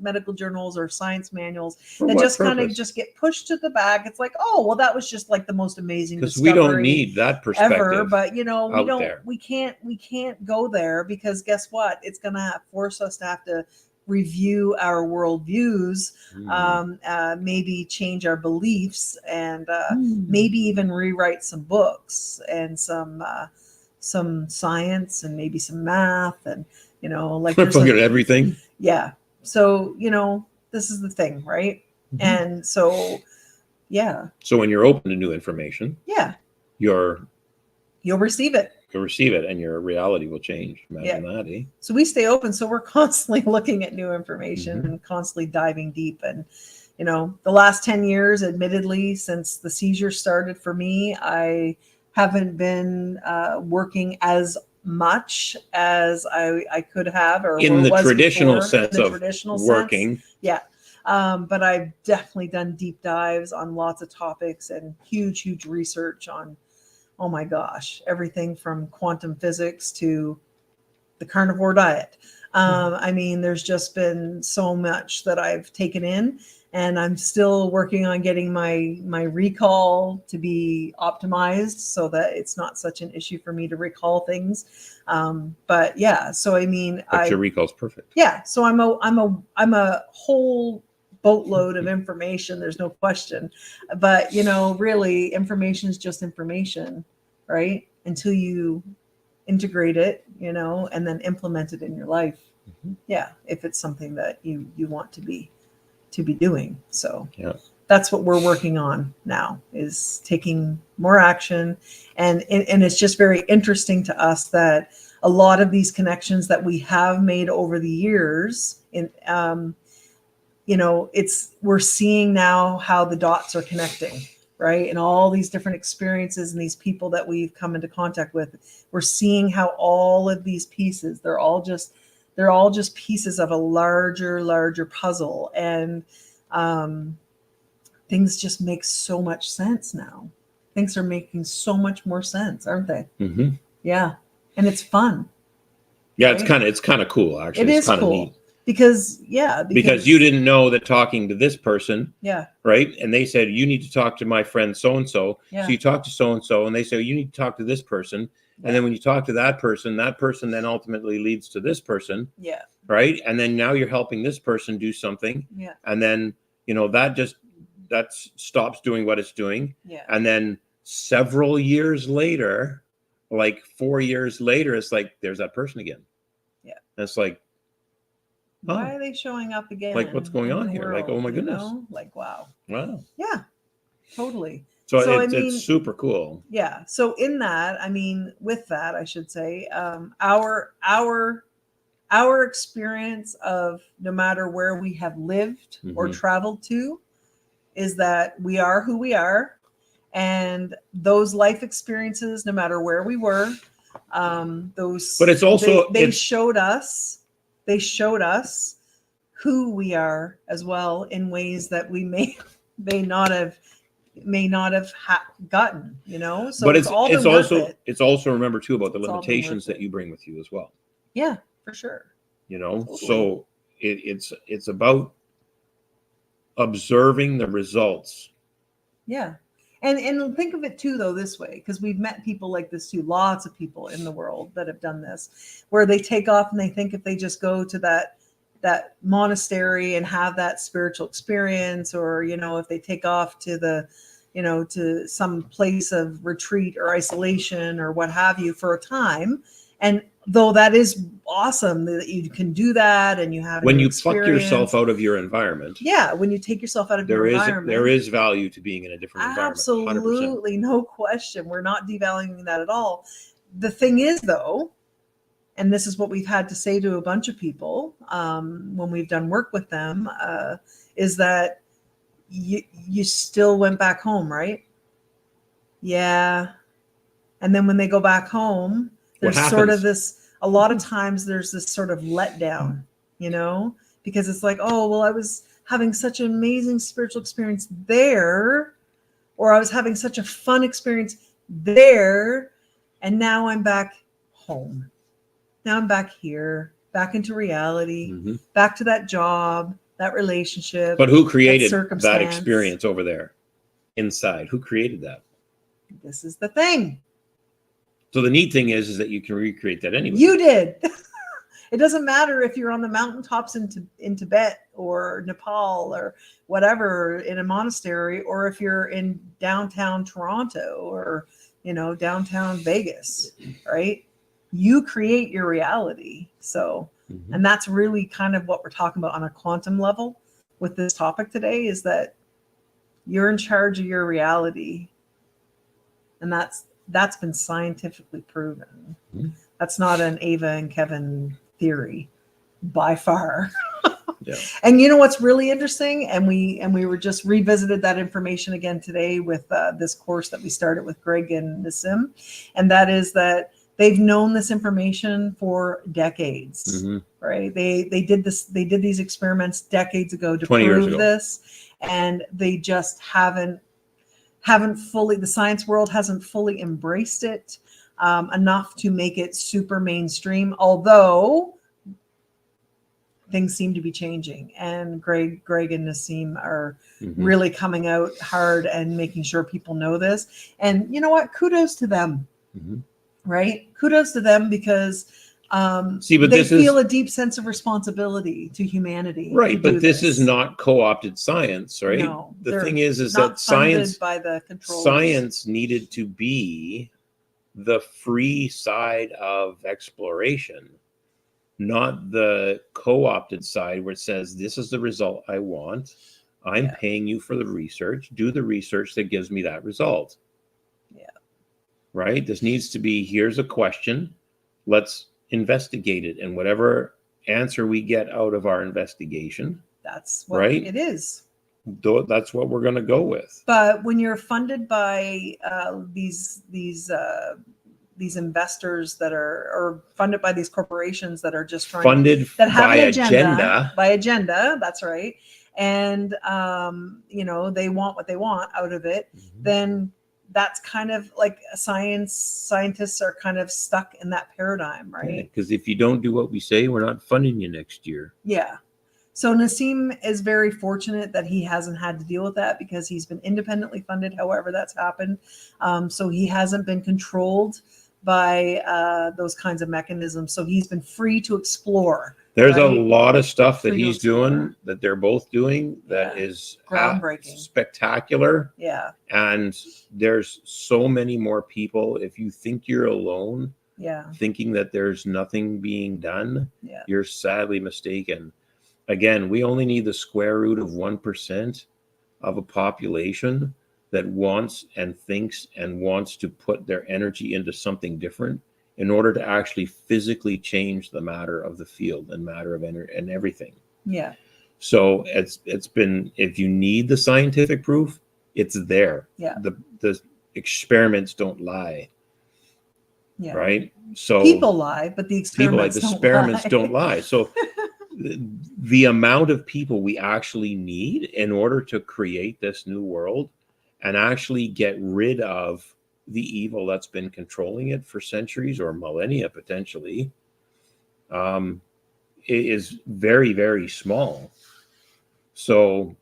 Medical journals or science manuals that just kind of just get pushed to the back. It's like, oh, well, that was just like the most amazing discovery because we don't need that perspective ever. But we can't go there, because guess what? It's gonna force us to have to review our worldviews, maybe change our beliefs, and maybe even rewrite some books and some science and maybe some math, and like everything. Yeah. So this is the thing, right? And so So when you're open to new information, you'll receive it. You'll receive it, and your reality will change. Imagine that, eh? So we stay open. So we're constantly looking at new information and constantly diving deep. And, the last 10 years, admittedly, since the seizure started for me, I haven't been working as much as I could have, or in the was traditional before, sense in the of traditional working. Sense. Yeah. But I've definitely done deep dives on lots of topics and huge research on, oh my gosh, everything from quantum physics to the carnivore diet. I mean, there's just been so much that I've taken in, and I'm still working on getting my recall to be optimized so that it's not such an issue for me to recall things. But yeah, so I mean, your recall's perfect. Yeah, so I'm a whole boatload of information, there's no question, but really information is just information, right, until you integrate it, and then implement it in your life. If it's something that you want to be doing. So that's what we're working on now, is taking more action, and it's just very interesting to us that a lot of these connections that we have made over the years in we're seeing now how the dots are connecting, right? And all these different experiences and these people that we've come into contact with, we're seeing how all of these pieces, they're all just pieces of a larger puzzle. And things just make so much sense now. Things are making so much more sense, aren't they? Yeah. And it's fun. Yeah, right? It's kind of cool, actually. It is cool. Neat. Because you didn't know that talking to this person, right? And they said, you need to talk to my friend so-and-so. So you talk to so-and-so, and they say, you need to talk to this person. And then when you talk to that person then ultimately leads to this person. Yeah. Right. And then now you're helping this person do something. Yeah. And then, that stops doing what it's doing. Yeah. And then several years later, like 4 years later, it's like, there's that person again. Yeah. And it's like, why are they showing up again? Like, what's going on here? Like, oh my goodness. Like, wow. Yeah, totally. So it's super cool. Yeah. So in that, with that, I should say, our experience of no matter where we have lived or traveled to is that we are who we are. And those life experiences, no matter where we were, but it's also, they showed us who we are as well, in ways that we may not have gotten, So but it's also remember too about the limitations that you bring with you as well. Yeah, for sure. Totally. So it's about observing the results. Yeah. And think of it too, though, this way, because we've met people like this too. Lots of people in the world that have done this, where they take off and they think if they just go to that monastery and have that spiritual experience, or, you know, if they take off to the, you know, to some place of retreat or isolation or what have you for a time. And though that is awesome that you can do that and you have when you pluck yourself out of your environment. Yeah, when you take yourself out of your environment. There is value to being in a different environment. Absolutely, 100%. No question. We're not devaluing that at all. The thing is, though, and this is what we've had to say to a bunch of people when we've done work with them, is that you still went back home, right? Yeah. And then when they go back home, there's sort of this, a lot of times there's this sort of letdown, you know, because it's like, oh, well, I was having such an amazing spiritual experience there, or I was having such a fun experience there, and now I'm back home. Now I'm back here, back into reality, back to that job, that relationship. But who created that experience over there inside? Who created that? This is the thing. So the neat thing is that you can recreate that anyway. You did. It doesn't matter if you're on the mountaintops in Tibet or Nepal or whatever, in a monastery, or if you're in downtown Toronto or, you know, downtown Vegas, right? You create your reality. So, and that's really kind of what we're talking about on a quantum level with this topic today, is that you're in charge of your reality. And that's been scientifically proven. That's not an Ava and Kevin theory by far. Yeah. And you know what's really interesting, and we were just revisited that information again today with this course that we started with Greg and Nassim, and that is that they've known this information for decades. Right? They did these experiments decades ago to prove this, and they just haven't fully, the science world hasn't fully embraced it enough to make it super mainstream, although things seem to be changing, and Greg and Nassim are really coming out hard and making sure people know this. And you know what? Kudos to them, right? Kudos to them, because they feel a deep sense of responsibility to humanity. Right, but this is not co-opted science, right? No, the thing is that science needed to be the free side of exploration, not the co-opted side where it says, this is the result I want. I'm paying you for the research. Do the research that gives me that result. Yeah. Right? This needs to be, here's a question. Let's investigate it. And whatever answer we get out of our investigation, that's what it is. That's what we're going to go with. But when you're funded by these investors that are, or funded by these corporations that are just trying that have an agenda, by agenda, that's right. And you know, they want what they want out of it, then that's kind of like scientists are kind of stuck in that paradigm, right? Because if you don't do what we say, we're not funding you next year. Yeah. So Nassim is very fortunate that he hasn't had to deal with that, because he's been independently funded, however that's happened. So he hasn't been controlled by those kinds of mechanisms. So he's been free to explore. There's a lot of stuff that he's doing, that they're both doing, that is groundbreaking, spectacular. Yeah. And there's so many more people. If you think you're alone, thinking that there's nothing being done, you're sadly mistaken. Again, we only need the square root of 1% of a population that wants and thinks and wants to put their energy into something different in order to actually physically change the matter of the field and matter of energy and everything. Yeah. So it's been, if you need the scientific proof, it's there. Yeah. The experiments don't lie. Yeah. Right. So people lie, but the experiments don't lie. So the amount of people we actually need in order to create this new world and actually get rid of the evil that's been controlling it for centuries or millennia potentially is very, very small. So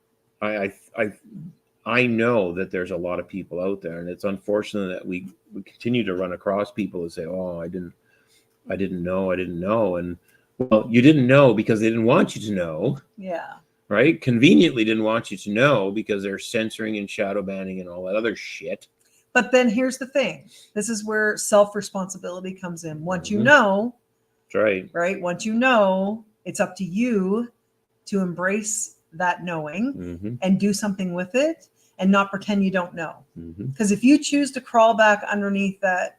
I know that there's a lot of people out there, and it's unfortunate that we continue to run across people who say, "Oh, I didn't know," and well, you didn't know because they didn't want you to know. Yeah. Right? Conveniently didn't want you to know because they're censoring and shadow banning and all that other shit. But then here's the thing. This is where self-responsibility comes in. Once you know, that's right. Right? Once you know, it's up to you to embrace that knowing and do something with it and not pretend you don't know. Because if you choose to crawl back underneath that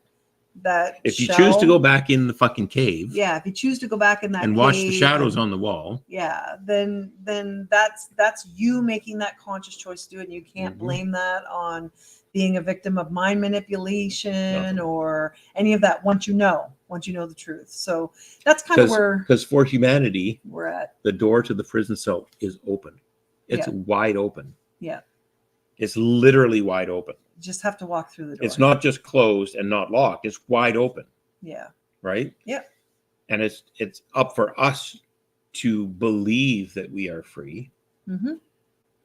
if you shell, choose to go back in the fucking cave, yeah, if you choose to go back in that and watch the shadows on the wall, yeah, then that's you making that conscious choice to do it, and you can't blame that on being a victim of mind manipulation or any of that once you know the truth. So that's kind of where, because for humanity we're at. The door to the prison cell is open. It's wide open. Yeah. It's literally wide open. You just have to walk through the door. It's not just closed and not locked. It's wide open. Yeah. Right? Yeah. And it's up for us to believe that we are free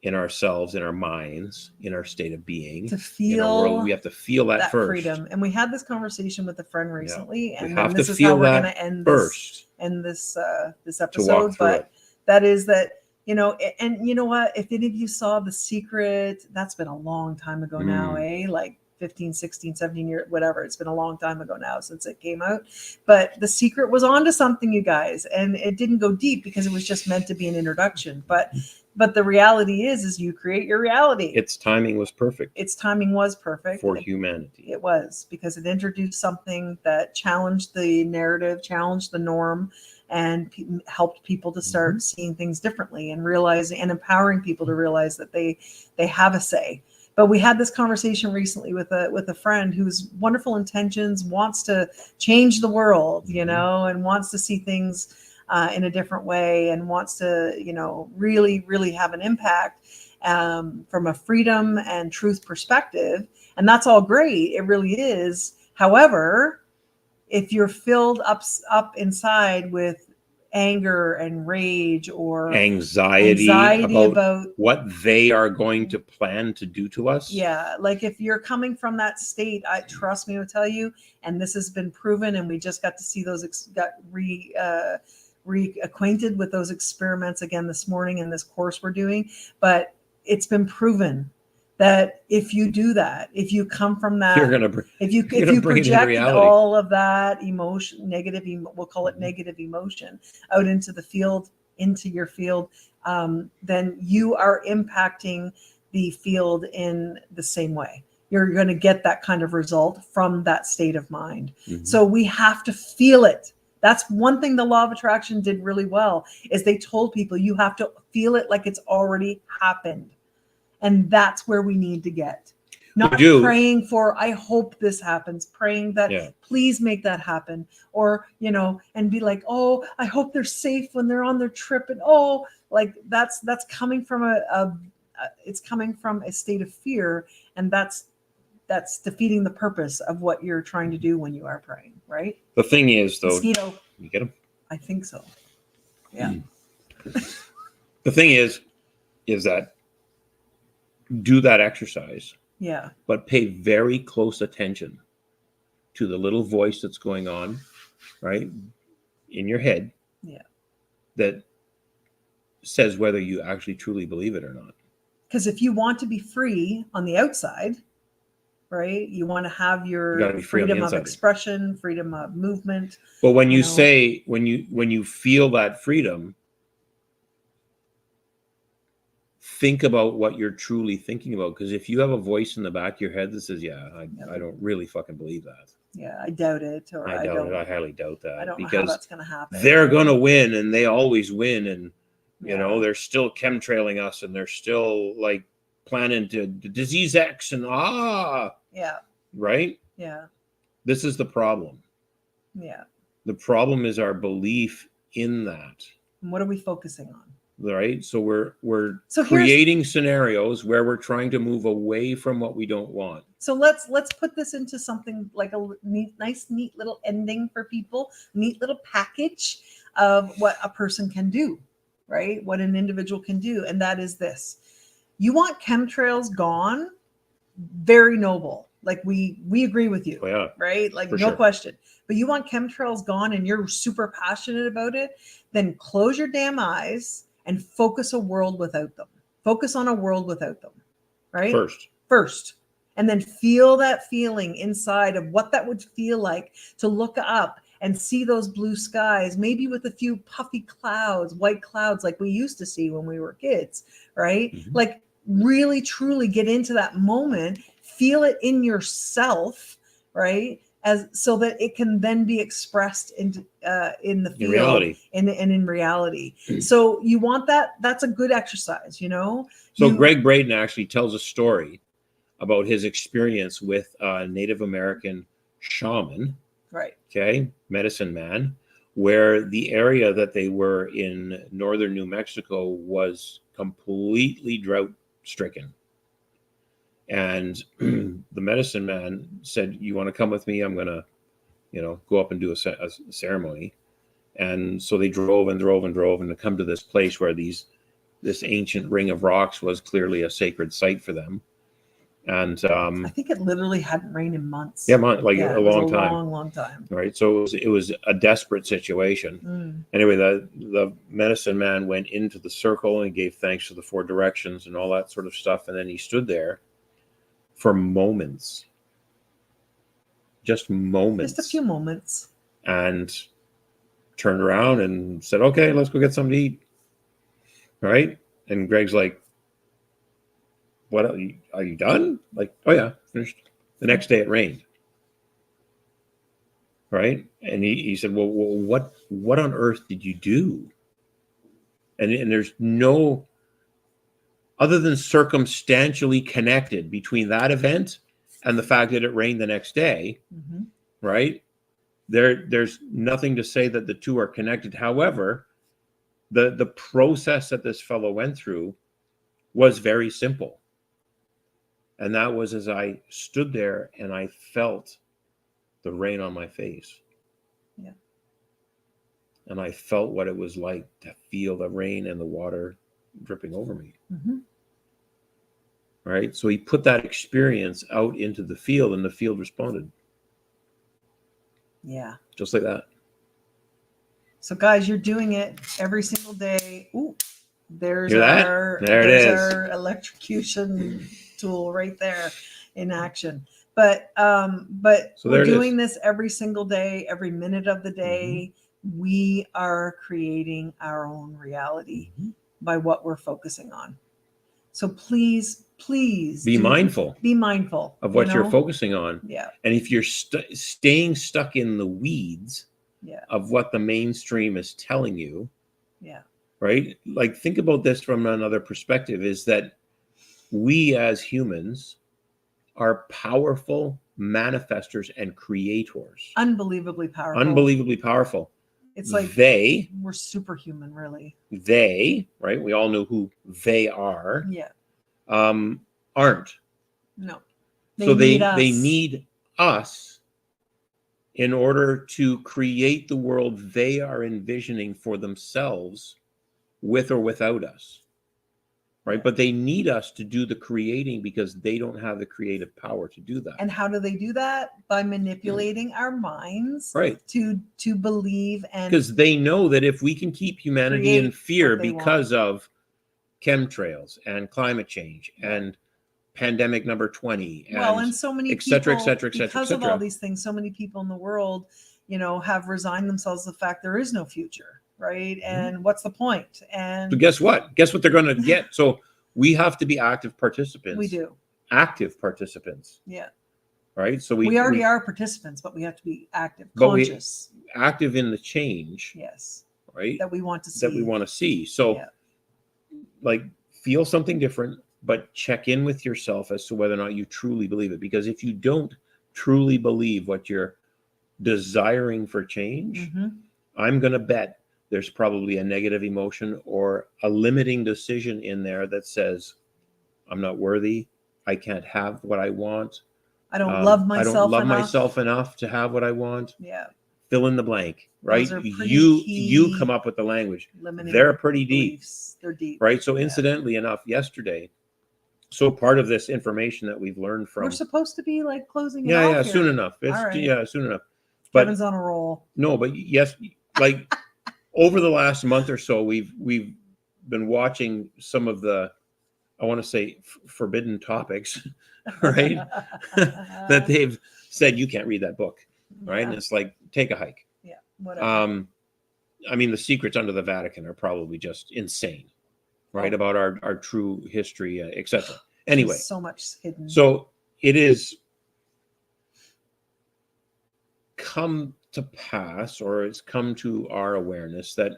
in ourselves, in our minds, in our state of being. To feel in our world, we have to feel that first. Freedom. And we had this conversation with a friend recently, and then this is how we're going to end this episode. But that is that, you know, and you know what? If any of you saw The Secret, that's been a long time ago now, like 15, 16, 17 years, whatever. It's been a long time ago now since it came out. But The Secret was onto something, you guys. And it didn't go deep because it was just meant to be an introduction. But the reality is you create your reality. Its timing was perfect. Its timing was perfect. For humanity. It was, because it introduced something that challenged the narrative, challenged the norm, and helped people to start seeing things differently and realizing and empowering people to realize that they have a say. But we had this conversation recently with a friend who's wonderful intentions, wants to change the world, you know, and wants to see things in a different way, and wants to, you know, really, really have an impact from a freedom and truth perspective. And that's all great. It really is. However, if you're filled up inside with anger and rage or anxiety about what they are going to plan to do to us. Yeah. Like if you're coming from that state, trust me, I will tell you, and this has been proven, and we just got to see those, got reacquainted with those experiments again this morning in this course we're doing. But it's been proven that if you do that, if you come from that, if you project all of that emotion, we'll call it negative emotion, out into the field, into your field, then you are impacting the field in the same way. You're going to get that kind of result from that state of mind. So we have to feel it. That's one thing the law of attraction did really well, is they told people you have to feel it like it's already happened. And that's where we need to get. Not praying for, I hope this happens, praying that please make that happen. Or, you know, and be like, oh, I hope they're safe when they're on their trip. And oh, like that's coming from it's coming from a state of fear. And that's defeating the purpose of what you're trying to do when you are praying, right? The thing is, though, Mosquito. You get them? I think so. Yeah. The thing is that do that exercise. Yeah. But pay very close attention to the little voice that's going on, right, in your head. Yeah. That says whether you actually truly believe it or not. Because if you want to be free on the outside, right, you want to have your freedom of expression, freedom of movement. But when you say, when you feel that freedom, think about what you're truly thinking about. Because if you have a voice in the back of your head that says, I don't really fucking believe that. Yeah, I doubt it. Or I doubt it. I highly doubt that. I don't know how that's going to happen. They're going to win, and they always win. And, you know, they're still chemtrailing us, and they're still like planning to disease X and Yeah. Right? Yeah. This is the problem. Yeah. The problem is our belief in that. And what are we focusing on? Right? So we're creating scenarios where we're trying to move away from what we don't want. So let's put this into something like a nice, neat little ending for people, neat little package of what a person can do, right? What an individual can do. And that is this. You want chemtrails gone? Very noble. Like we agree with you, Oh, yeah, right? Like for no sure. question. But you want chemtrails gone and you're super passionate about it, then close your damn eyes and focus a world without them. Focus on a world without them, right? First. And then feel that feeling inside of what that would feel like to look up and see those blue skies, maybe with a few puffy clouds, white clouds like we used to see when we were kids, right? Mhm. Like really truly get into that moment, feel it in yourself, right? As so that it can then be expressed in the field, In reality. and in reality. So you want that. That's a good exercise, you know. So Greg Braden actually tells a story about his experience with a Native American shaman, right? Okay, medicine man, where the area that they were in northern New Mexico was completely drought stricken. And the medicine man said, "You want to come with me? I'm going to, go up and do a ceremony." And so they drove and drove and drove, and to come to this place where this ancient ring of rocks was clearly a sacred site for them. And I think it literally hadn't rained in months. Yeah, a long time. Long time. Right. So it was a desperate situation. Anyway, the medicine man went into the circle and gave thanks to the four directions and all that sort of stuff. And then he stood there for moments, just a few moments, and turned around and said, "Okay, let's go get something to eat." Right. And Greg's like, "What are you done?" Like, "Oh yeah, finished." The next day it rained. Right. And he said, well, what on earth did you do? And there's no, other than circumstantially connected between that event and the fact that it rained the next day, right? There's nothing to say that the two are connected. However, the process that this fellow went through was very simple. And that was as I stood there and I felt the rain on my face. Yeah. And I felt what it was like to feel the rain and the water dripping over me. Right? So he put that experience out into the field and the field responded. Yeah. Just like that. So guys, you're doing it every single day. Ooh, there's our electrocution tool right there in action. But so we're doing this every single day, every minute of the day. We are creating our own reality by what we're focusing on. So please be mindful of what you're focusing on. Yeah. And if you're staying stuck in the weeds of what the mainstream is telling you, right? Like, think about this from another perspective, is that we as humans are powerful manifestors and creators. Unbelievably powerful. It's like we're superhuman, really. Right? We all know who they are. Yeah. Aren't. No. They need us in order to create the world they are envisioning for themselves, with or without us. Right? But they need us to do the creating because they don't have the creative power to do that. And how do they do that? By manipulating our minds, right, to believe, and because they know that if we can keep humanity in fear because of chemtrails and climate change and pandemic number 20 and so many et cetera, et cetera, et cetera, because of all these things, so many people in the world, have resigned themselves to the fact there is no future. Right. And what's the point? And so guess what they're going to get? So we have to be active participants. We do. Active participants. Yeah. Right. So we already are participants, but we have to be active, conscious. Active in the change. Yes. Right. That we want to see. So like, feel something different, but check in with yourself as to whether or not you truly believe it. Because if you don't truly believe what you're desiring for change, I'm going to bet there's probably a negative emotion or a limiting decision in there that says, I'm not worthy. I can't have what I want. I don't love myself enough to have what I want. Yeah. Fill in the blank, right? You come up with the language. They're pretty deep. They're deep. Right? So incidentally enough, yesterday, So part of this information that we've learned from We're supposed to be like closing it yeah, off yeah, here. soon enough. It's All right. yeah, soon enough. But Kevin's on a roll. no, but yes, like over the last month or so, we've been watching some of the, I want to say, forbidden topics, right? That they've said you can't read that book, right? Yeah. And it's like, take a hike. Yeah, whatever. I mean, the secrets under the Vatican are probably just insane, right? Oh. About our true history, etc. Anyway, There's so much hidden. so it is come to pass, or it's come to our awareness that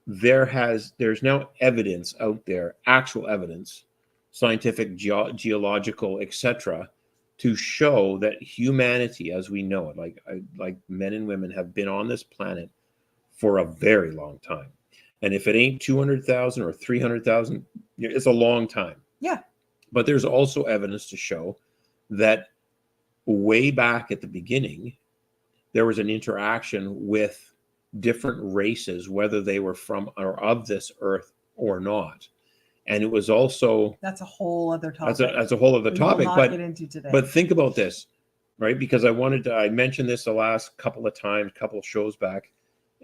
there's now evidence out there, actual evidence, scientific, geological, etc., to show that humanity, as we know it, like men and women, have been on this planet for a very long time. And if it ain't 200,000 or 300,000, it's a long time. Yeah. But there's also evidence to show that way back at the beginning, there was an interaction with different races, whether they were from or of this earth or not. And it was also that's a whole other topic. That's a whole other topic. But get into today. But think about this, right? Because I mentioned this the last couple of times, couple of shows back,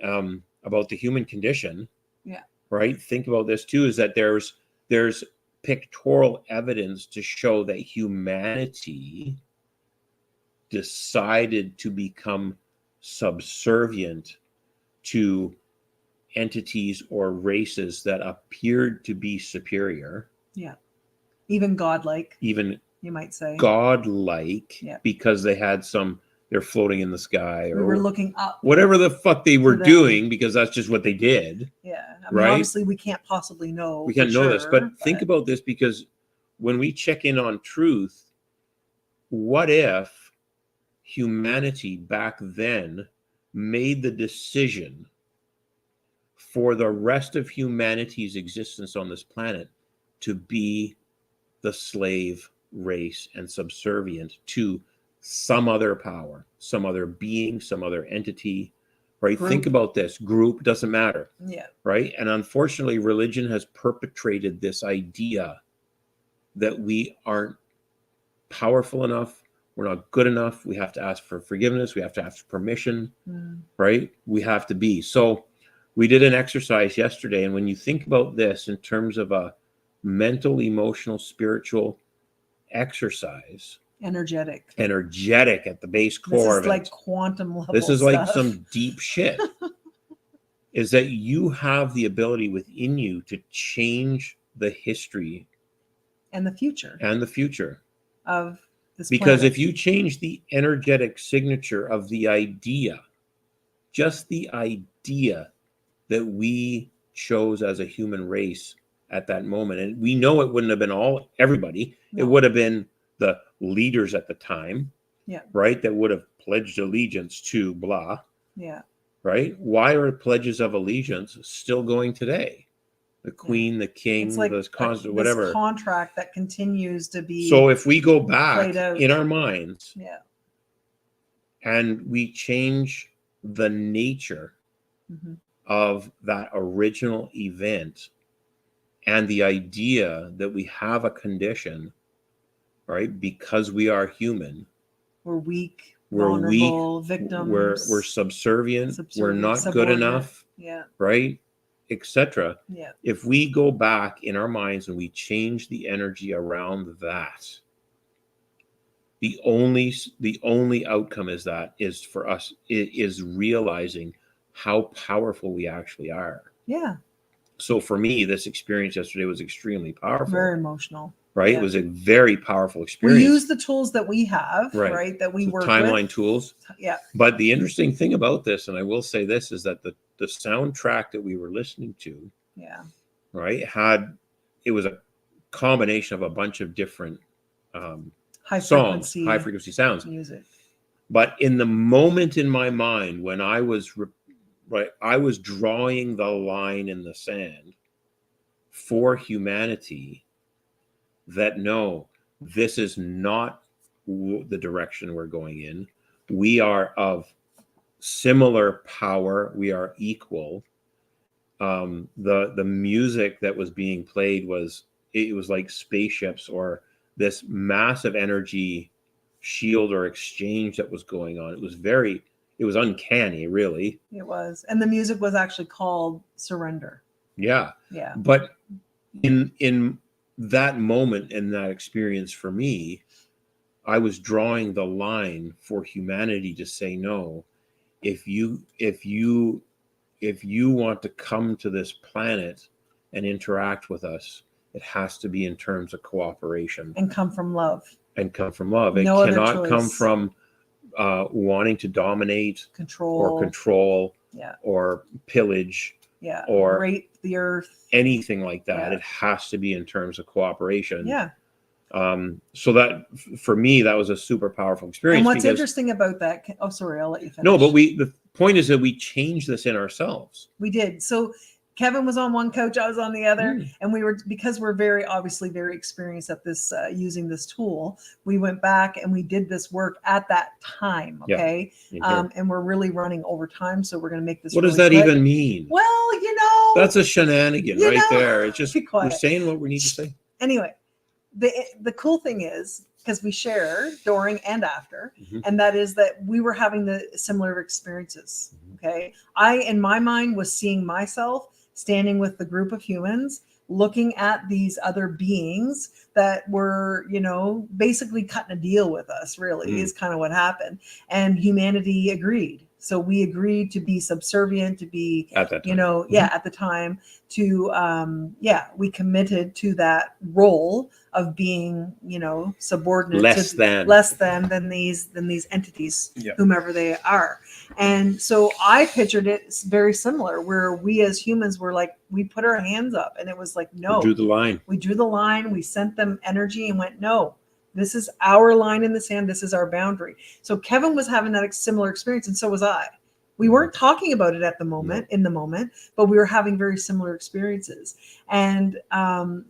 about the human condition. Yeah. Right. Think about this too, is that there's pictorial evidence to show that humanity decided to become subservient to entities or races that appeared to be superior. Yeah. Even godlike. Even you might say. Godlike. Yeah. Because they're floating in the sky, or we were looking up. Whatever the fuck they were doing, because that's just what they did. Yeah. I mean, obviously we can't possibly know. We can't know this, but think about this, because when we check in on truth, what if humanity back then made the decision for the rest of humanity's existence on this planet to be the slave race and subservient to some other power, some other being, some other entity, right? Group. Think about this. Group, doesn't matter. Yeah. Right? And unfortunately, religion has perpetrated this idea that we aren't powerful enough, we're not good enough, we have to ask for forgiveness, we have to ask for permission, right? We have to be. So we did an exercise yesterday, and when you think about this in terms of a mental, emotional, spiritual exercise, energetic at the base core of it. This is like quantum level. This is like some deep shit. Is that you have the ability within you to change the history and the future of this because planet. if you change the energetic signature of the idea, just the idea that we chose as a human race at that moment, and we know it wouldn't have been everybody. No. It would have been the leaders at the time, right, that would have pledged allegiance to blah, right? Why are pledges of allegiance still going today? The queen, the king, it's like this whatever contract that continues to be. So if we go back in our minds, and we change the nature of that original event and the idea that we have a condition, right? Because we are human. We're weak. Vulnerable, victims. We're subservient. We're not good enough. Right? Etc. If we go back in our minds and we change the energy around that, the only outcome is for us is realizing how powerful we actually are. Yeah. So for me, this experience yesterday was extremely powerful. Very emotional. Right? It was a very powerful experience. We use the tools that we have, right? That we work with. Timeline tools. Yeah. But the interesting thing about this, and I will say this, is that the soundtrack that we were listening to, right, it was a combination of a bunch of different high frequency sounds. Music. But in the moment in my mind when I was I was drawing the line in the sand for humanity, that no, this is not the direction we're going in. We are of similar power. We are equal. The music that was being played was it was like spaceships or this massive energy shield or exchange that was going on. It was uncanny, really. It was. And the music was actually called Surrender. Yeah. Yeah. But in that moment and that experience for me, I was drawing the line for humanity to say no. If you want to come to this planet and interact with us, it has to be in terms of cooperation and come from love. And come from love. It No cannot other come choice. from wanting to dominate, control, yeah, or pillage, yeah, or rape the earth, anything like that. Yeah. It has to be in terms of cooperation. Yeah. So that for me, that was a super powerful experience. And what's interesting about that? Oh, sorry, I'll let you finish. No, but the point is that we changed this in ourselves. We did. So Kevin was on one coach, I was on the other, and we were, because we're obviously very experienced at this, using this tool. We went back and we did this work at that time. Okay. Yeah. And we're really running over time. So we're going to make this. What really does that quick. even mean? Well, that's a shenanigan right there. It's just, we're saying what we need to say. Anyway, the cool thing is, because we share during and after, and that is that we were having the similar experiences. Okay. I, in my mind, was seeing myself standing with the group of humans, looking at these other beings that were, basically cutting a deal with us, really, is kind of what happened. And humanity agreed. So we agreed to be subservient, to be, at that time. at the time, to, we committed to that role of being, subordinate, less than these entities, whomever they are. And so I pictured it very similar, where we as humans were like, we put our hands up and it was like, no, we drew the line. We sent them energy and went, no, this is our line in the sand. This is our boundary. So Kevin was having that similar experience, and so was I. We weren't talking about it at the moment, in the moment, but we were having very similar experiences. And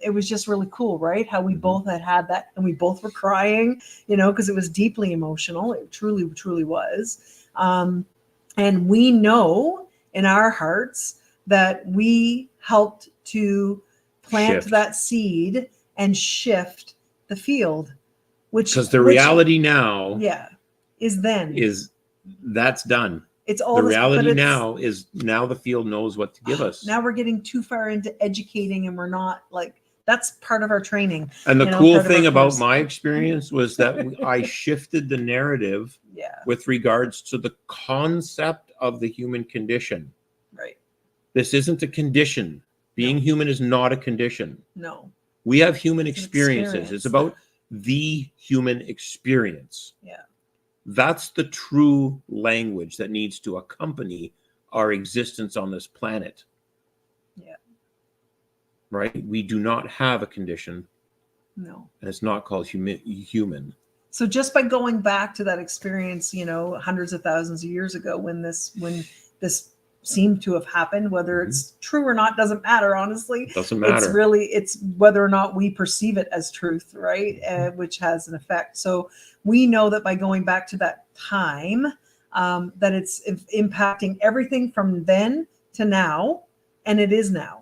it was just really cool, right? How we both had that, and we both were crying, because it was deeply emotional. It truly, truly was. And we know in our hearts that we helped to plant that seed and shift the field. Because the reality now is that's done. It's all the reality now is the field knows what to give us. Now we're getting too far into educating, and we're not that's part of our training. And the cool thing about my experience was that I shifted the narrative with regards to the concept of the human condition. Right. This isn't a condition. Being human is not a condition. No. We have human experiences. It's about the human experience. Yeah. That's the true language that needs to accompany our existence on this planet. Yeah. Right? We do not have a condition. No. And it's not called human. So just by going back to that experience, hundreds of thousands of years ago, when this seemed to have happened, whether it's true or not doesn't matter, honestly. Doesn't matter. It's whether or not we perceive it as truth, right? Which has an effect. So we know that by going back to that time, that it's impacting everything from then to now, and it is now.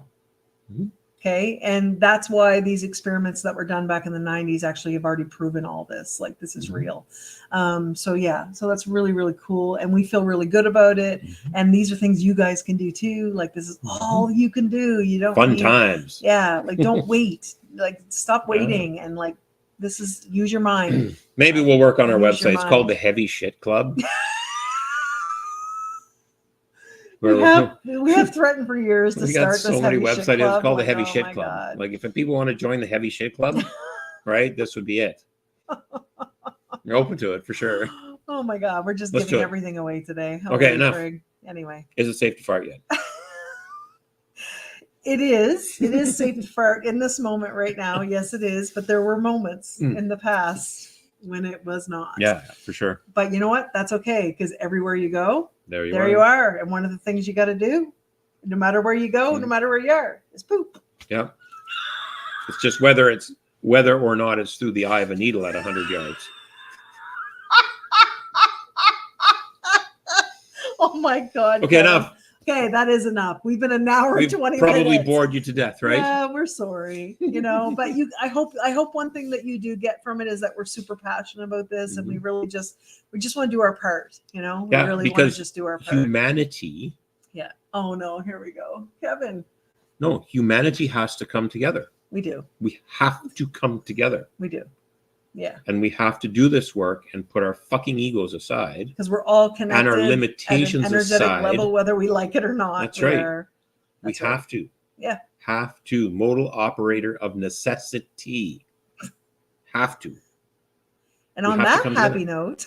Okay. And that's why these experiments that were done back in the 90s actually have already proven all this, this is real. So that's really, really cool. And we feel really good about it. And these are things you guys can do too. This is all you can do. You don't fun times. Yeah. Don't wait, stop waiting. And this is, use your mind. Maybe we'll work on our website. It's called the Heavy Shit Club. We have threatened for years to start this so many websites. It's called the Heavy Shit God. Club. If people want to join the Heavy Shit Club, right, this would be it. You're open to it for sure. Oh my God, we're just giving everything away today. Okay, enough. Anyway, is it safe to fart yet? It is safe to fart in this moment right now. Yes, it is. But there were moments in the past when it was not. Yeah, for sure. But you know what? That's okay, because everywhere you go, there you are. And one of the things you got to do, no matter where you go, no matter where you are, is poop. Yeah. It's just whether or not it's through the eye of a needle at 100 yards. Oh my God. Okay, enough. Okay, that is enough. We've been an hour We've and 20 probably minutes. bored you to death, right? Yeah, we're sorry. But I hope one thing that you do get from it is that we're super passionate about this, and we just want to do our part. We really want to just do our part. Humanity. Yeah. Oh no, here we go, Kevin. No, humanity has to come together. We do. We have to come together. We do. Yeah. And we have to do this work and put our fucking egos aside. Because we're all connected. And our limitations at an energetic aside. level, whether we like it or not. That's right. We have to. Yeah. Have to. Modal operator of necessity. Have to. And on that happy note.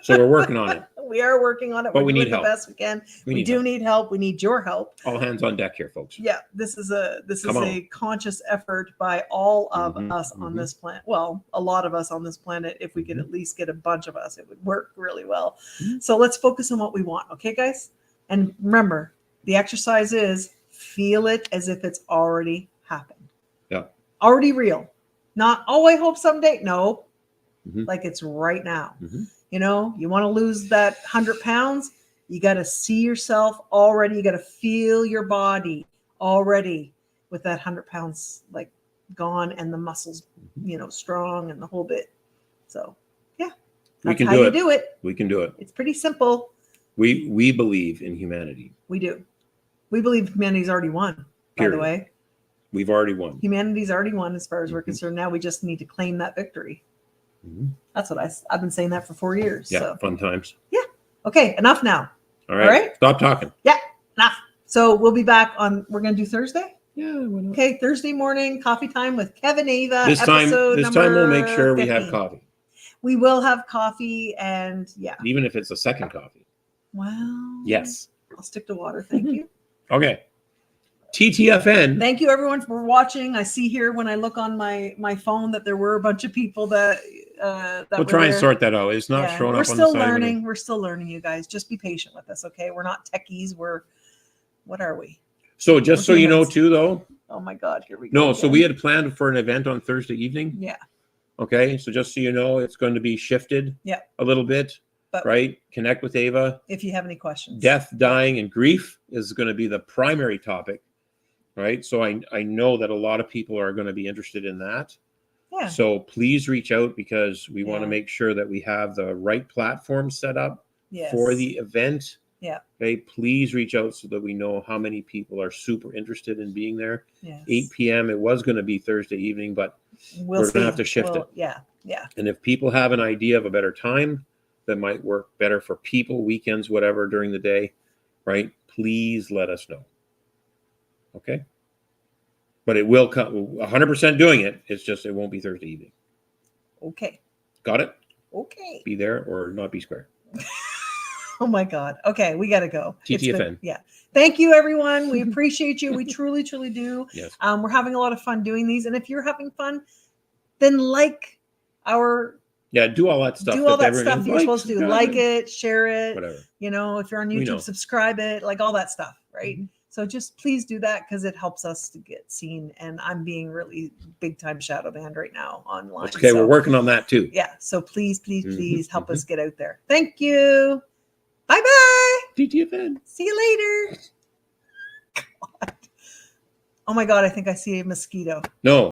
So we're working on it. We are working on it. But we're doing doing the best we can. We need help. We need your help. All hands on deck here, folks. Yeah, this is a conscious effort by all of us on this planet. Well, a lot of us on this planet. If we could at least get a bunch of us, it would work really well. So let's focus on what we want, okay, guys? And remember, the exercise is feel it as if it's already happened. Yeah. Already real. Not, oh, I hope someday. No, like it's right now. You want to lose that 100 pounds, you got to see yourself already. You got to feel your body already with that 100 pounds like gone and the muscles, strong and the whole bit. So yeah, that's how you do it. We can do it. It's pretty simple. We believe in humanity. We do. We believe humanity's already won, by the way. We've already won. Humanity's already won as far as we're concerned. Now we just need to claim that victory. That's what I've been saying that for 4 years. Yeah, so. Fun times. Yeah. Okay, enough now. All right. Stop talking. Yeah, enough. So we'll be back we're going to do Thursday? Yeah. Why not? Okay, Thursday morning, coffee time with Kev and Ava. This time we'll make sure 15. we have coffee. We will have coffee and yeah. Even if it's a second coffee. Well. Yes. I'll stick to water. Thank you. Okay. TTFN. Thank you everyone for watching. I see here when I look on my phone that there were a bunch of people that we'll try and sort that out. It's not showing up on the side. We're still learning. We're still learning, you guys. Just be patient with us, okay? We're not techies. What are we? So just so you know too, though. Oh my God, here we go. No, so we had planned for an event on Thursday evening. Yeah. Okay, so just so you know, it's going to be shifted a little bit, right? Connect with Ava. If you have any questions. Death, dying, and grief is going to be the primary topic, right? So I know that a lot of people are going to be interested in that. Yeah. So please reach out because we want to make sure that we have the right platform set up for the event. Yeah. Okay. Please reach out so that we know how many people are super interested in being there. Yes. 8 p.m. It was going to be Thursday evening, but we're going to have to shift it. Yeah. Yeah. And if people have an idea of a better time that might work better for people, weekends, whatever, during the day, right? Please let us know. Okay. But it will come 100% doing it. It's just, it won't be Thursday evening. Okay. Got it? Okay. Be there or not be square. Oh my God. Okay. We got to go. TTFN. Yeah. Thank you, everyone. We appreciate you. We truly, truly do. Yes. We're having a lot of fun doing these. And if you're having fun, then our do all that stuff. Do all that stuff you're supposed to do. Like it, share it. Whatever. If you're on YouTube, subscribe it, like all that stuff, right? So just please do that because it helps us to get seen. And I'm being really big time shadow banned right now online. That's okay. We're working on that too. Yeah. So please, please, please help us get out there. Thank you. Bye-bye. TTFN. See you later. God. Oh my God. I think I see a mosquito. No.